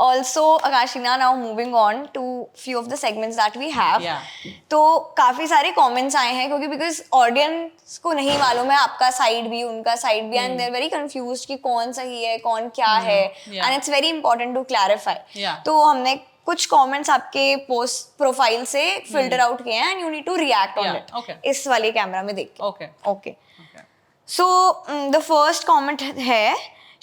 Also, Akashina, now moving on to few of the segments that we have. तो काफी सारे comments आए हैं क्योंकि because audience को नहीं मालूम है आपका side भी उनका side भी, and they're very confused कि कौन सही है कौन क्या है, and it's very important to clarify. तो हमने कुछ comments आपके post profile से filter out किए हैं, and you need to react on it. इस वाले कैमरा में देख के. Okay. So the first comment है,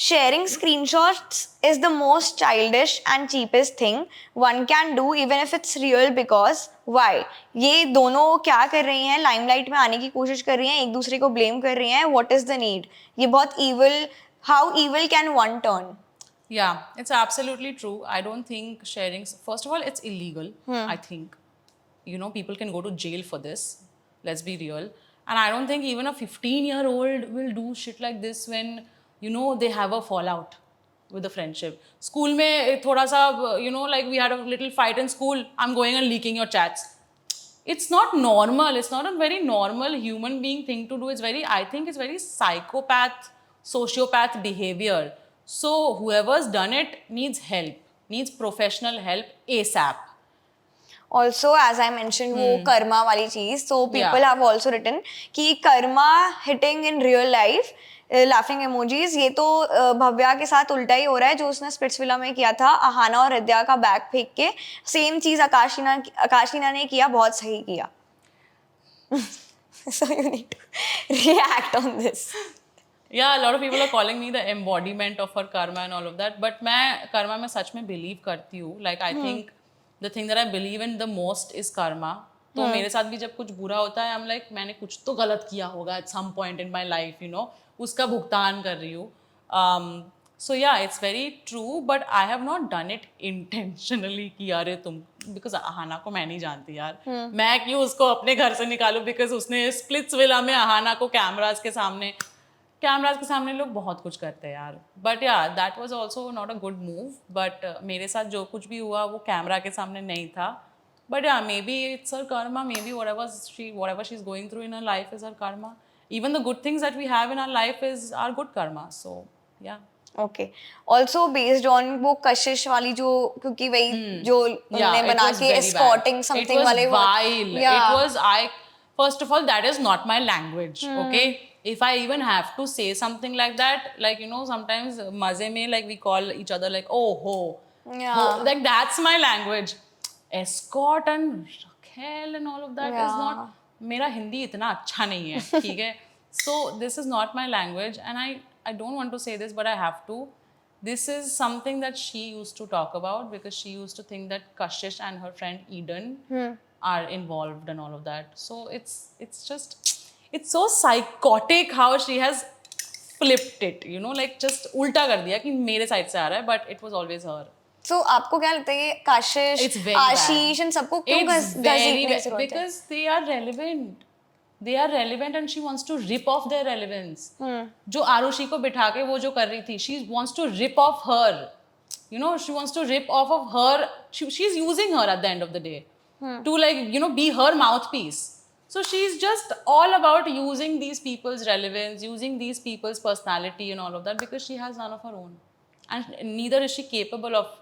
sharing screenshots is the most childish and cheapest thing one can do even if it's real, because why? ये दोनों क्या कर रही हैं, लाइमलाइट में आने की कोशिश कर रही हैं, एक दूसरे को ब्लेम कर रही हैं. What is the need? ये बहुत evil. How evil can one turn? Yeah, it's absolutely true. I don't think sharing, first of all, it's illegal. I think, you know, people can go to jail for this. Let's be real. And I don't think even a 15-year-old will do shit like this when you know they have a fallout with a friendship. School में थोड़ा सा you know like we had a little fight in school, I'm going and leaking your chats. It's not normal. It's not a very normal human being thing to do. It's very, I think it's very psychopath, sociopath behavior. So whoever's done it needs help. needs professional help ASAP. Also, as I mentioned, वो कर्मा वाली चीज, so people have also written कि Karma hitting in real life, laughing emojis, ये तो भव्या के साथ उल्टा ही हो रहा है जो उसने स्पिट्सविला में किया था अहाना और हृदया का बैग फेंक के, सेम चीज आकाशीना ने किया, बहुत सही किया. So you need to react on this. Yeah, a lot of people are calling me the embodiment of her karma and all of that, but मैं karma में सच में believe करती हूँ. Like I think the thing that I believe in the most is karma. तो मेरे साथ भी जब कुछ बुरा होता है, I'm like मैंने कुछ तो गलत किया होगा at some point in my life, you know, उसका भुगतान कर रही हूँ. So yeah, it's very true, but I have not done it intentionally कि अरे तुम, because अहाना को मैं नहीं जानती यार, मैं क्यों उसको अपने घर से निकालूं, because उसने स्प्लिट्सविला में अहाना को कैमराज के सामने लोग बहुत कुछ करते हैं यार. बट या that was also not a good move, but मेरे साथ जो कुछ भी हुआ वो कैमरा के सामने नहीं था. बट या may be it's her Karma, may be whatever she's going through in her life is her karma. Even the good things that we have in our life is our good karma. So yeah. Okay. Also based on वो कशिश वाली जो, क्योंकि वही जो उन्होंने बना के escorting something वाले, it was vile. It was, first of all, that is not my language. Okay, if I even have to say something like that, like, you know, sometimes मजे में like we call each other like oh ho, like that's my language. Escort and Raquel and all of that is not, मेरा हिंदी इतना अच्छा नहीं है, ठीक है. So this is not my language, and I don't want to say this, but I have to. This is something that she used to talk about, because she used to think that Kashish and her friend Eden are involved and all of that. So it's so psychotic how she has flipped it, you know, like just उल्टा कर दिया कि मेरे side से आ रहा है, but it was always her. So आपको क्या लगता है काशिश, आशीष इन सबको क्यों घसीटने की जरूरत है? Because they are relevant. They are relevant and she wants to rip off their relevance. जो आरुषि को बिठा के वो जो कर रही थी, she wants to rip off her. You know, she wants to rip off of her. She's using her at the end of the day to, like, you know, be her mouthpiece. So she's just all about using these people's relevance, using these people's personality and all of that, because she has none of her own. And neither is she capable of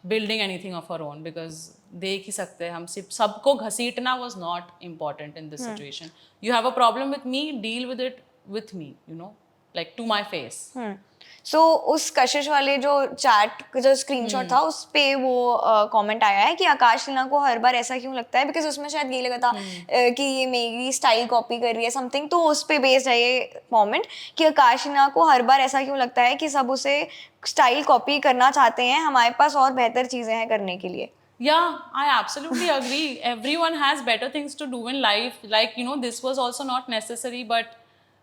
building anything of her own, because देख ही सकते हैं हम, सिर्फ सबको घसीटना was not important in this situation. You have a problem with me, deal with it with me, you know, like to my face. So उस कशिश वाले जो chat जो स्क्रीनशॉट था उस पे वो कमेंट आया है कि आकाश लीना को हर बार ऐसा क्यों लगता है, बिकॉज उसमें शायद ये लगा था कि ये मेरी स्टाइल कॉपी कर रही है समथिंग, तो उस पे बेस्ड है ये कमेंट कि आकाश लीना को हर बार ऐसा क्यों लगता है कि सब उसे स्टाइल कॉपी करना चाहते हैं, हमारे पास और बेहतर चीजें हैं करने के लिए. Yeah, I absolutely agree. Everyone has better things to do in life. Like, you know, this was also not necessary, but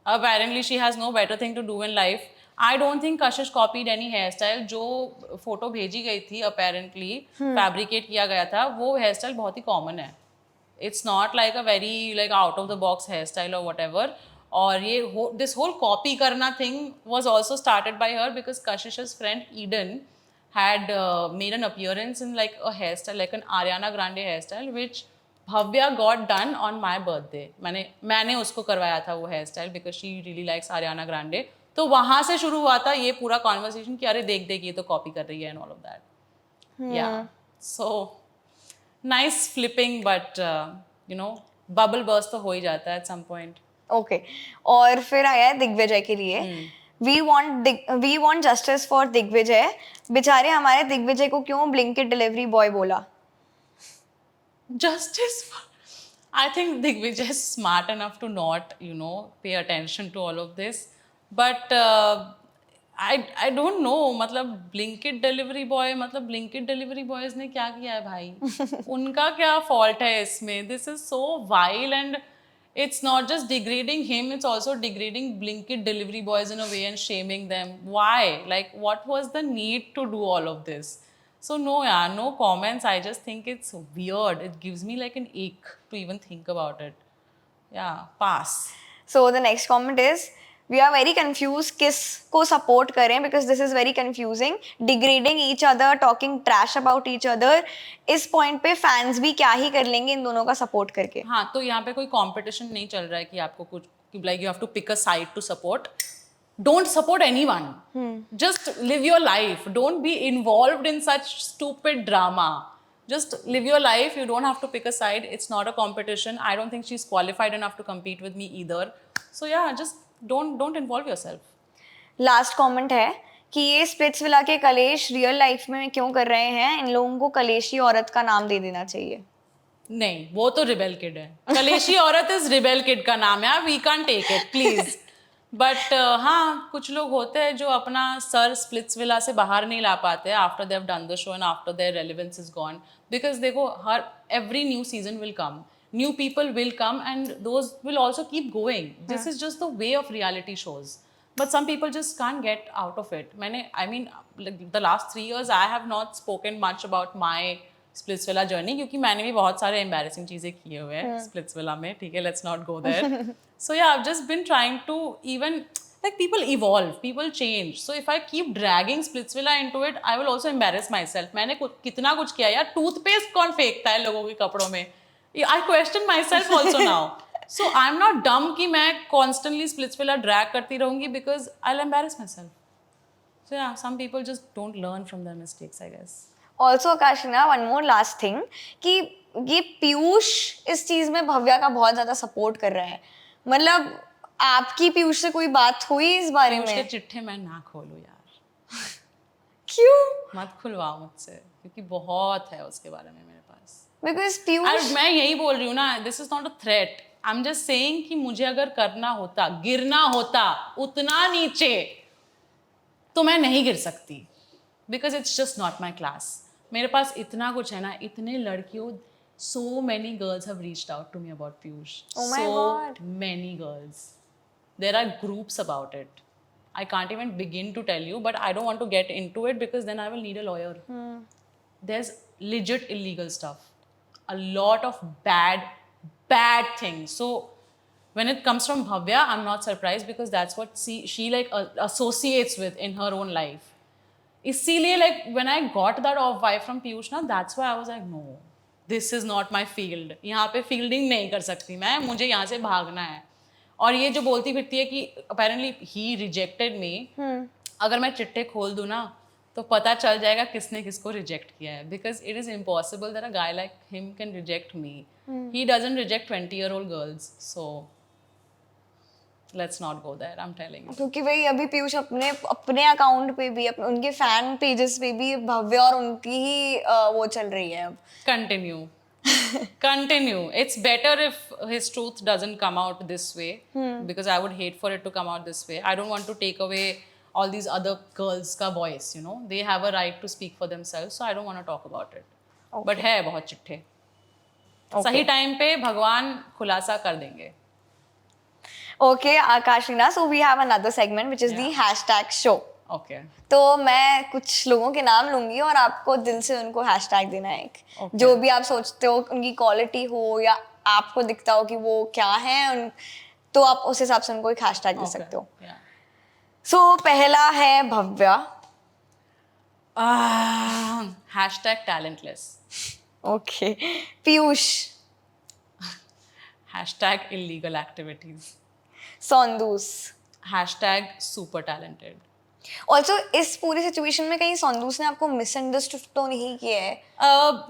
apparently she has no better thing to do in life. I don't think Kashish copied any hairstyle. जो photo भेजी गई थी apparently fabricate किया गया था, वो hairstyle बहुत ही common है. It's not like a very like out of the box hairstyle or whatever. और ये this whole copy करना thing was also started by her, because Kashish's friend Eden had made an appearance in like a hairstyle, like an Ariana Grande hairstyle, which Bhavya got done on my birthday. मैंने उसको करवाया था वो hairstyle, because she really likes Ariana Grande. तो वहाँ से शुरू हुआ था ये पूरा conversation कि अरे देख ये तो copy कर रही है and all of that. Yeah. So nice flipping, but you know, bubble burst तो हो ही जाता है at some point. Okay. और फिर आया है दिग्विजय के लिए. We want justice for Digvijay. बेचारे हमारे दिग्विजय को क्यों ब्लिंकिट डिलीवरी बॉय बोला? Justice for, I think Digvijay is smart enough to not, you know, pay attention to all of this. But I don't know, मतलब Blinkit delivery boy, मतलब Blinkit delivery boys ने क्या किया है भाई? उनका क्या fault है इसमें? This is so vile, and it's not just degrading him, it's also degrading Blinkit delivery boys in a way and shaming them. Why? Like, what was the need to do all of this? So no, yeah, no comments. I just think it's weird. It gives me like an ache to even think about it. Yeah, pass. So the next comment is, we are very confused किस को support करें, because this is very confusing. Degrading each other, talking trash about each other. इस point पे fans भी क्या ही कर लेंगे इन दोनों का support करके. हाँ, तो यहाँ पे कोई competition नहीं चल रहा है कि आपको कुछ like you have to pick a side to support. don't support anyone. Just live your life. Don't be involved in such stupid drama. Just live your life. You don't have to pick a side. It's not a competition. I don't think she's qualified enough to compete with me either. So yeah, just don't involve yourself. Last comment है कि ये Splitsvilla के कलेश real life में क्यों कर रहे हैं, इन लोगों को कलेशी औरत का नाम दे देना चाहिए. नहीं, वो तो रिबेल किड है. कलेशी औरत इज रिबेल किड का नाम है. We can't take it please. But हाँ, कुछ लोग होते हैं जो अपना सर स्प्लिट्सविला से बाहर नहीं ला पाते after they have done the show and after their relevance is gone. Because देखो, हर every new season will come, new people will come and those will also keep going. This is just the way of reality shows. But some people just can't get out of it. I mean, like the last 3 years, I have not spoken much about my Splitsvilla journey क्योंकि मैंने भी बहुत सारे embarrassing चीज़ें किए हुए हैं Splitsvilla में. ठीक है, let's not go there. So yeah, I've just been trying to even like people evolve, people change. So if I keep dragging Splitsvilla into it, I will also embarrass myself. मैंने कितना कुछ किया यार. Toothpaste कौन फेंकता है लोगों के कपड़ों में? I question myself also now. So I'm not dumb कि मैं constantly Splitsvilla drag करती रहूँगी because I'll embarrass myself. So yeah, some people just don't learn from their mistakes, I guess. Also Akashina, one more last thing कि ये पीयूष इस चीज में भव्या का बहुत ज्यादा सपोर्ट कर रहा है. मतलब आपकी पीयूष से कोई बात हुई इस बारे उसके में? चिट्ठे मैं ना खोलूँ यार. क्यों? मत खुलवाओ मुझसे क्योंकि बहुत है उसके बारे में मेरे पास. बिकॉज पीयूष, मैं यही बोल रही हूँ ना, this is not a threat. I am just saying कि मुझे अगर करना होता, गिरना होता उतना नीचे, तो मैं नहीं गिर सकती. Because it's just not my class. मेरे पास इतना कुछ है ना, इतने लड़कियों, so many girls have reached out to me about Piyush. Oh my God. Many girls. There are groups about it. I can't even begin to tell you, but I don't want to get into it because then I will need a lawyer. There's legit illegal stuff. A lot of bad things. So when it comes from Bhavya, I'm not surprised because that's what she like associates with in her own life. इसीलिए like when I got that off vibe from Piyush ना, that's why I was like no, this is not my field. यहाँ पे fielding नहीं कर सकती मैं, मुझे यहाँ से भागना है. और ये जो बोलती फिरती है कि apparently he rejected me, अगर मैं चिट्ठे खोल दूँ ना तो पता चल जाएगा किसने किसको रिजेक्ट किया है. Because it is impossible that a guy like him can reject me. He doesn't reject 20-year-old girls. So let's not go there, I am telling you. क्योंकि भाई अभी पीयूष अपने अकाउंट पे भी, अपने उनके फैन पेजेस पे भी भव्य और उनकी ही वो चल रही है अब. Continue. It's better if his truth doesn't come out this way, because I would hate for it to come out this way. I don't want to take away all these other girls का voice, you know. They have a right to speak for themselves, so I don't want to talk about it. Okay. But है बहुत चिट्ठे. Okay. सही time पे भगवान खुलासा कर देंगे. Okay, Akashina, so we have another segment which is the hashtag show. Okay. तो मैं कुछ लोगों के नाम लूंगी और आपको दिल से उनको हैशटैग देना है एक. Okay. जो भी आप सोचते हो, उनकी क्वालिटी हो या आपको दिखता हो कि वो क्या है, तो आप उस हिसाब से उनको एक हैशटैग दे सकते हो. सो पहला है Bhavya. Hashtag talentless. Okay. Piyush. Hashtag illegal activities. सौंदूस. Hashtag super talented. Also इस पूरी सिचुएशन में कहीं सौंदूस ने आपको मिसअंडरस्टूड तो नहीं किया है?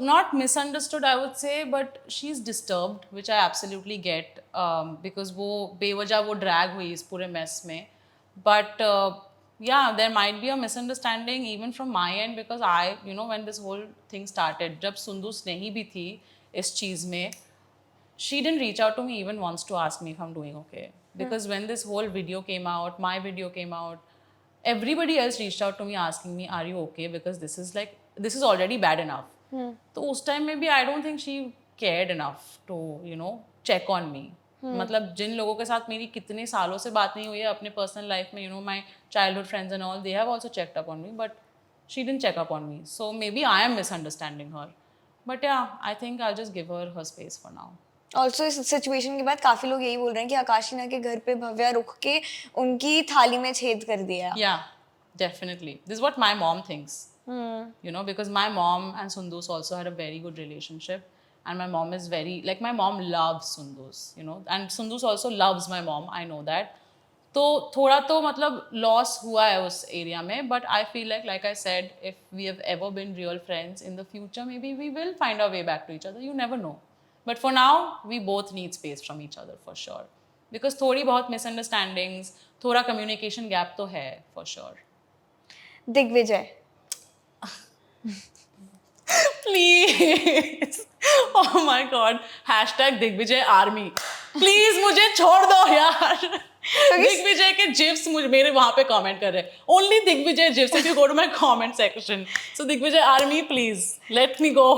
Not misunderstood, I would say, but she's disturbed, which I absolutely get, because वो बेवजह वो drag हुई इस पूरे mess में. But yeah, there might be a misunderstanding even from my end, because I, you know, when this whole thing started, जब सुंदूस नहीं भी थी इस चीज़ में, she didn't reach out to me even once to ask me if I'm doing okay. Because when this whole video came out, my video came out, everybody else reached out to me asking me, are you okay? Because this is already bad enough. तो उस time में भी I don't think she cared enough to, you know, check on me. मतलब जिन लोगों के साथ मेरी कितने सालों से बात नहीं हुई है अपने पर्सनल लाइफ में, you know, my childhood friends and all, they have also checked up on me, but she didn't check up on me. So maybe I am misunderstanding her. But yeah, I think I'll just give her her space for now. Also इस situation के बाद काफी लोग यही बोल रहे हैं कि आकाशिना के घर पे भव्या रुक के उनकी थाली में छेद कर दिया. Yeah, definitely. This is what my mom thinks. You know, because my mom and Sundus also had a very good relationship, and my mom is very, like, my mom loves Sundus, you know, and Sundus also loves my mom. I know that. तो थोड़ा तो मतलब loss हुआ है उस area में, but I feel like I said, if we have ever been real friends, in the future maybe we will find a way back to each other, you never know. But for now we both need space from each other for sure, because थोड़ी बहुत misunderstandings, थोड़ा communication gap तो है for sure. Digvijay. Please, oh my god, hashtag Digvijay army, please मुझे छोड़ दो यार. दिग्विजय के जिप्स मुझे मेरे वहां पे कमेंट कर रहे हैं, ओनली दिग्विजय जिप्स if you go to my comment section. So Digvijay army, please let me go.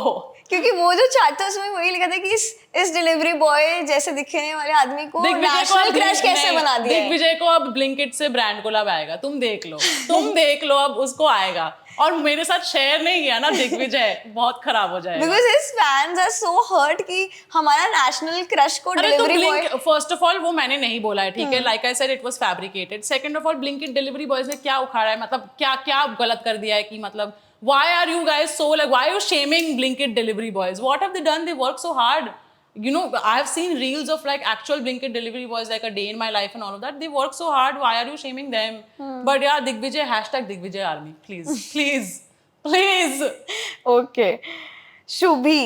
क्योंकि वो जो चाहता है उसमें वही लिखा था कि इस डिलीवरी बॉय जैसे दिखने वाले आदमी को नेशनल क्रश कैसे बना दिया है. दिग्विजय को अब ब्लिंकिट से ब्रांड कोलैब आएगा, तुम देख लो, तुम देख लो, अब उसको आएगा. और मेरे साथ शेयर नहीं किया ना दिग्विजय, बहुत खराब हो जाएगा. Because his fans are so hurt कि हमारा नेशनल क्रश को delivery boy. First of all वो मैंने नहीं बोला है, ठीक है, like I said it was fabricated. Second of all, Blinkit delivery boys ने क्या उखाड़ा है, मतलब क्या क्या गलत कर दिया है कि मतलब why are you guys so like, why are you shaming Blinkit delivery boys? What have they done? They work so hard. You know, I have seen reels of like actual Blinkit delivery boys, like a day in my life and all of that. They work so hard. Why are you shaming them? But yeah, Digvijay, hashtag Digvijay Army. Please, please, please. Okay. Shubhi.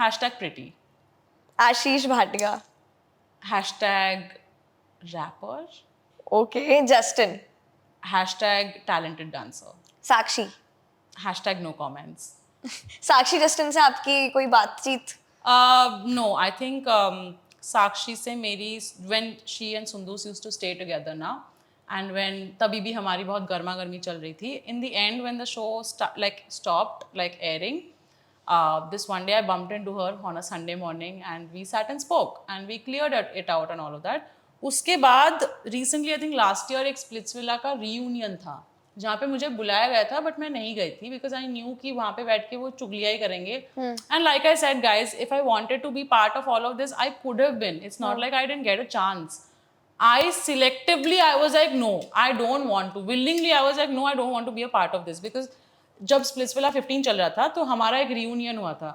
Hashtag pretty. Ashish Bhatia. Hashtag rapper. Okay. Justin. Hashtag talented dancer. Sakshi. Hashtag no comments. Sakshi Justin से आपकी कोई बातचीत? No, I think साक्षी से मेरी, when she and Sundus used to stay together ना, and when तभी भी हमारी बहुत गर्मा गर्मी चल रही थी. In the end, when the show stopped like airing, this one day I bumped into her on a Sunday morning and we sat and spoke and we cleared it out and all of that. उसके बाद recently I think last year एक Splitsvilla का reunion था जहाँ पे मुझे बुलाया गया था, बट मैं नहीं गई थी बिकॉज आई न्यू कि वहाँ पे बैठ के वो चुगलियाँ ही करेंगे. And like I said guys, if I wanted to be part of all of this I could have been. It's not like I didn't get a chance. I selectively I was like no, I don't want to. Willingly I was like no, I don't want to be a part of this because जब Splitsvilla 15 चल रहा था तो हमारा एक reunion हुआ था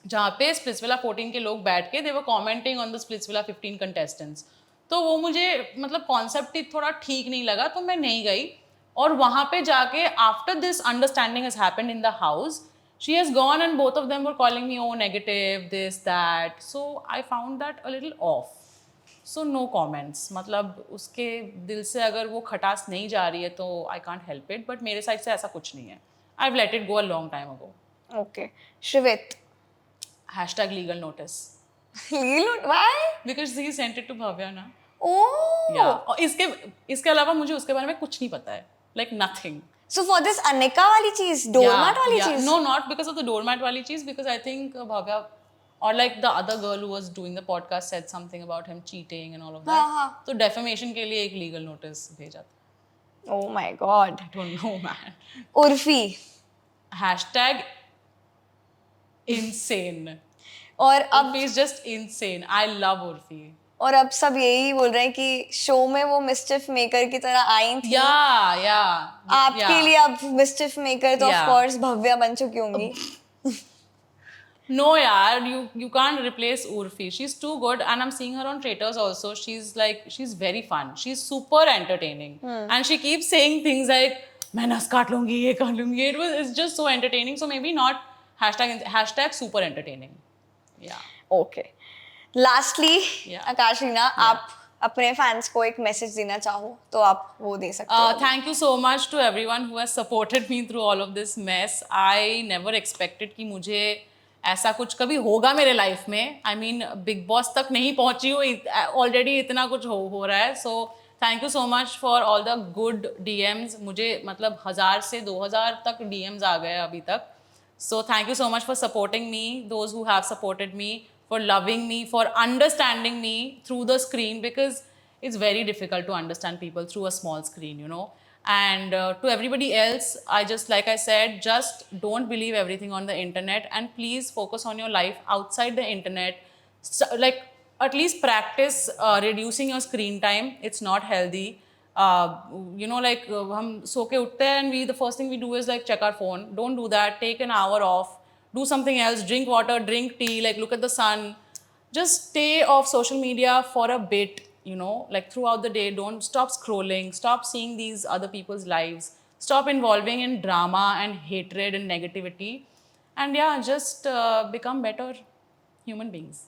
जहाँ पे Splitsvilla 14 के लोग बैठ के they were commenting on the Splitsvilla 15 contestants. तो वो मुझे मतलब कॉन्सेप्ट ही थोड़ा ठीक नहीं लगा तो मैं नहीं गई. और वहाँ पे जाके after this understanding has happened in the house, she has gone and both of them were calling me oh negative this that. So I found that a little off. So no comments. मतलब उसके दिल से अगर वो खटास नहीं जा रही है तो I can't help it, but मेरे साइड से ऐसा कुछ नहीं है. I have let it go a long time ago. Okay. श्वेत. Hashtag legal notice. Why? Because he sent it to Bhavya ना. ओह. या और इसके अलावा मुझे उसके बारे में कुछ नहीं पता है. Like nothing. So for this Anika वाली चीज, doormat वाली चीज? No, not because of the doormat वाली चीज, because I think Bhavya or like the other girl who was doing the podcast said something about him cheating and all of that. तो defamation के लिए एक legal notice भेजा था. Oh my God. I don't know, man. Urfi. Hashtag insane. और अब Urfi is just insane. I love Urfi. और अब सब यही बोल रहे हैं कि शो में वो मिस्चिफ मेकर की तरह आई थी. आपके लिए अब मिस्चिफ मेकर तो ऑफ कोर्स भव्या बन चुकी होंगी. No, yaar, you can't replace Urfi. She's too good, and I'm seeing her on Traitors also. She's very fun. She's super entertaining, and she keeps saying things like, "मैं नस काट लूँगी, ये कर लूँगी." It's just so entertaining. So maybe not hashtag super entertaining. Yeah. Okay. Lastly, आकाश रीना, आप अपने fans को एक मैसेज देना चाहो तो आप वो दे सकते हो. Thank you so much to everyone who has supported me through all of this mess. I never expected कि मुझे ऐसा कुछ कभी होगा मेरे लाइफ में. I mean, बिग बॉस तक नहीं पहुंची हूँ, ऑलरेडी इतना कुछ हो रहा है. So thank you so much for all the good DMs. मुझे मतलब 1000 से 2000 तक DMs आ गए अभी तक. So thank you so much for supporting me, those who have supported me, for loving me, for understanding me through the screen, because it's very difficult to understand people through a small screen, you know. And to everybody else, I just, like I said, just don't believe everything on the internet, and please focus on your life outside the internet. So, like at least practice reducing your screen time. It's not healthy. You know, like हम सो के उठते हैं and the first thing we do is like check our phone. Don't do that. Take an hour off. Do something else. Drink water. Drink tea. Like look at the sun. Just stay off social media for a bit. you know, like throughout the day, don't stop scrolling, stop seeing these other people's lives, stop involving in drama and hatred and negativity, and yeah, just become better human beings.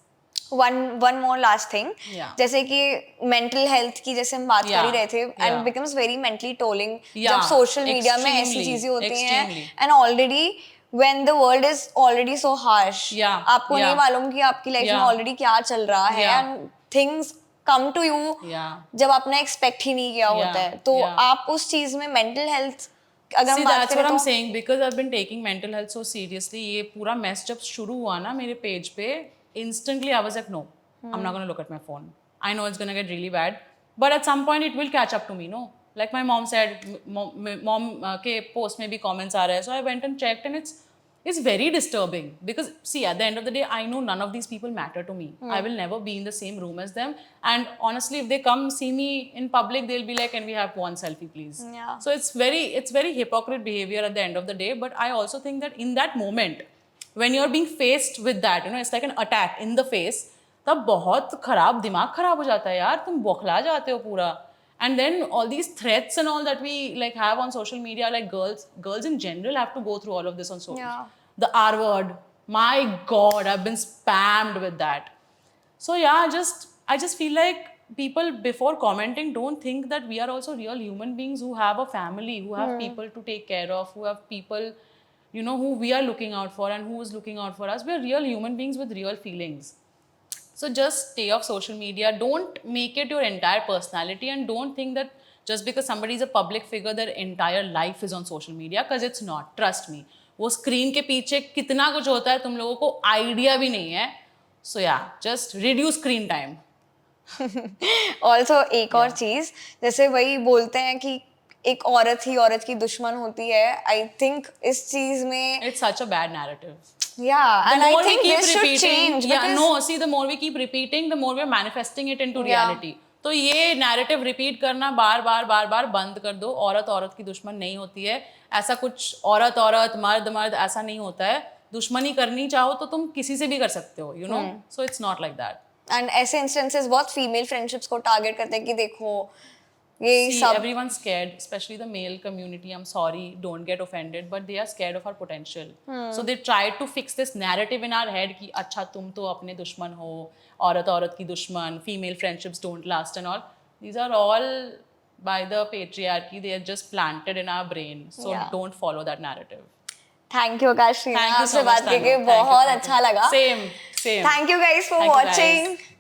one more last thing. Yeah. जैसे कि mental health की जैसे हम बात कर ही रहे थे, and Yeah. becomes very mentally tolling Yeah. जब social media में ऐसी Extremely. चीजें होती हैं, Extremely. and already when the world is already so harsh, Yeah. आपको Yeah. नहीं मालूम कि आपकी लाइफ में Yeah. already क्या चल रहा है, Yeah. and things come to you Yeah. जब आपने expect ही नहीं किया होता है, तो Yeah. आप उस चीज में mental health अगर हम See, बात that's करें what I'm तो saying, because I've been taking mental health so seriously. ये पूरा mess जब शुरू हुआ ना मेरे पेज पे, instantly I was like, no, I'm not gonna look at my phone. I know it's gonna get really bad, but at some point it will catch up to me, no? Like my mom said, mom के post में भी comments आ रहे हैं, so I went and checked, and it's very disturbing, because see, at the end of the day, I know none of these people matter to me. I will never be in the same room as them, and honestly, if they come see me in public, they'll be like, can we have one selfie please? Yeah. So it's very hypocrite behavior at the end of the day. But I also think that in that moment, when you're being faced with that, you know, it's like an attack in the face, तब बहुत खराब, दिमाग खराब हो जाता है यार, तुम बौखला जाते हो पूरा. And then all these threats and all that we like have on social media, like girls in general have to go through all of this on social. Yeah. The R word, my God, I've been spammed with that. So yeah, I just feel like people before commenting don't think that we are also real human beings who have a family, who have people to take care of, who have people, you know, who we are looking out for and who is looking out for us. We are real human beings with real feelings. So just stay off social media. Don't make it your entire personality, and don't think that just because somebody is a public figure, their entire life is on social media, because it's not. Trust me. वो screen के पीछे कितना कुछ होता है तुम लोगों को आइडिया भी नहीं है. So yeah, just reduce screen time. Also एक और चीज, जैसे वही बोलते हैं कि एक औरत ही औरत की दुश्मन होती है. I think इस चीज में It's such a bad narrative. Yeah, and I more we think keep this should repeating, change yeah, because no, see, the more we keep repeating, the more we're manifesting it into reality. तो ये narrative repeat करना बार बार बंद कर दो. औरत औरत की दुश्मन नहीं होती है. ऐसा कुछ औरत औरत मर्द मर्द ऐसा नहीं होता है. दुश्मनी करनी चाहो तो तुम किसी से भी कर सकते हो, you know. So it's not like that. And ऐसे instances बहुत female friendships को target करते हैं कि देखो ये See, सब. everyone's scared, especially the male community. I'm sorry, don't get offended, but they are scared of our potential. So they try to fix this narrative in our head कि अच्छा तुम तो अपने दुश्मन हो, औरत औरत की दुश्मन, female friendships don't last and all. These are all by the patriarchy. They are just planted in our brain. So don't follow that narrative. Thank you, Akash. Thank you so आपसे much, बात करके Tanu. बहुत अच्छा लगा. Same. Thank you guys for Thank you, watching. guys.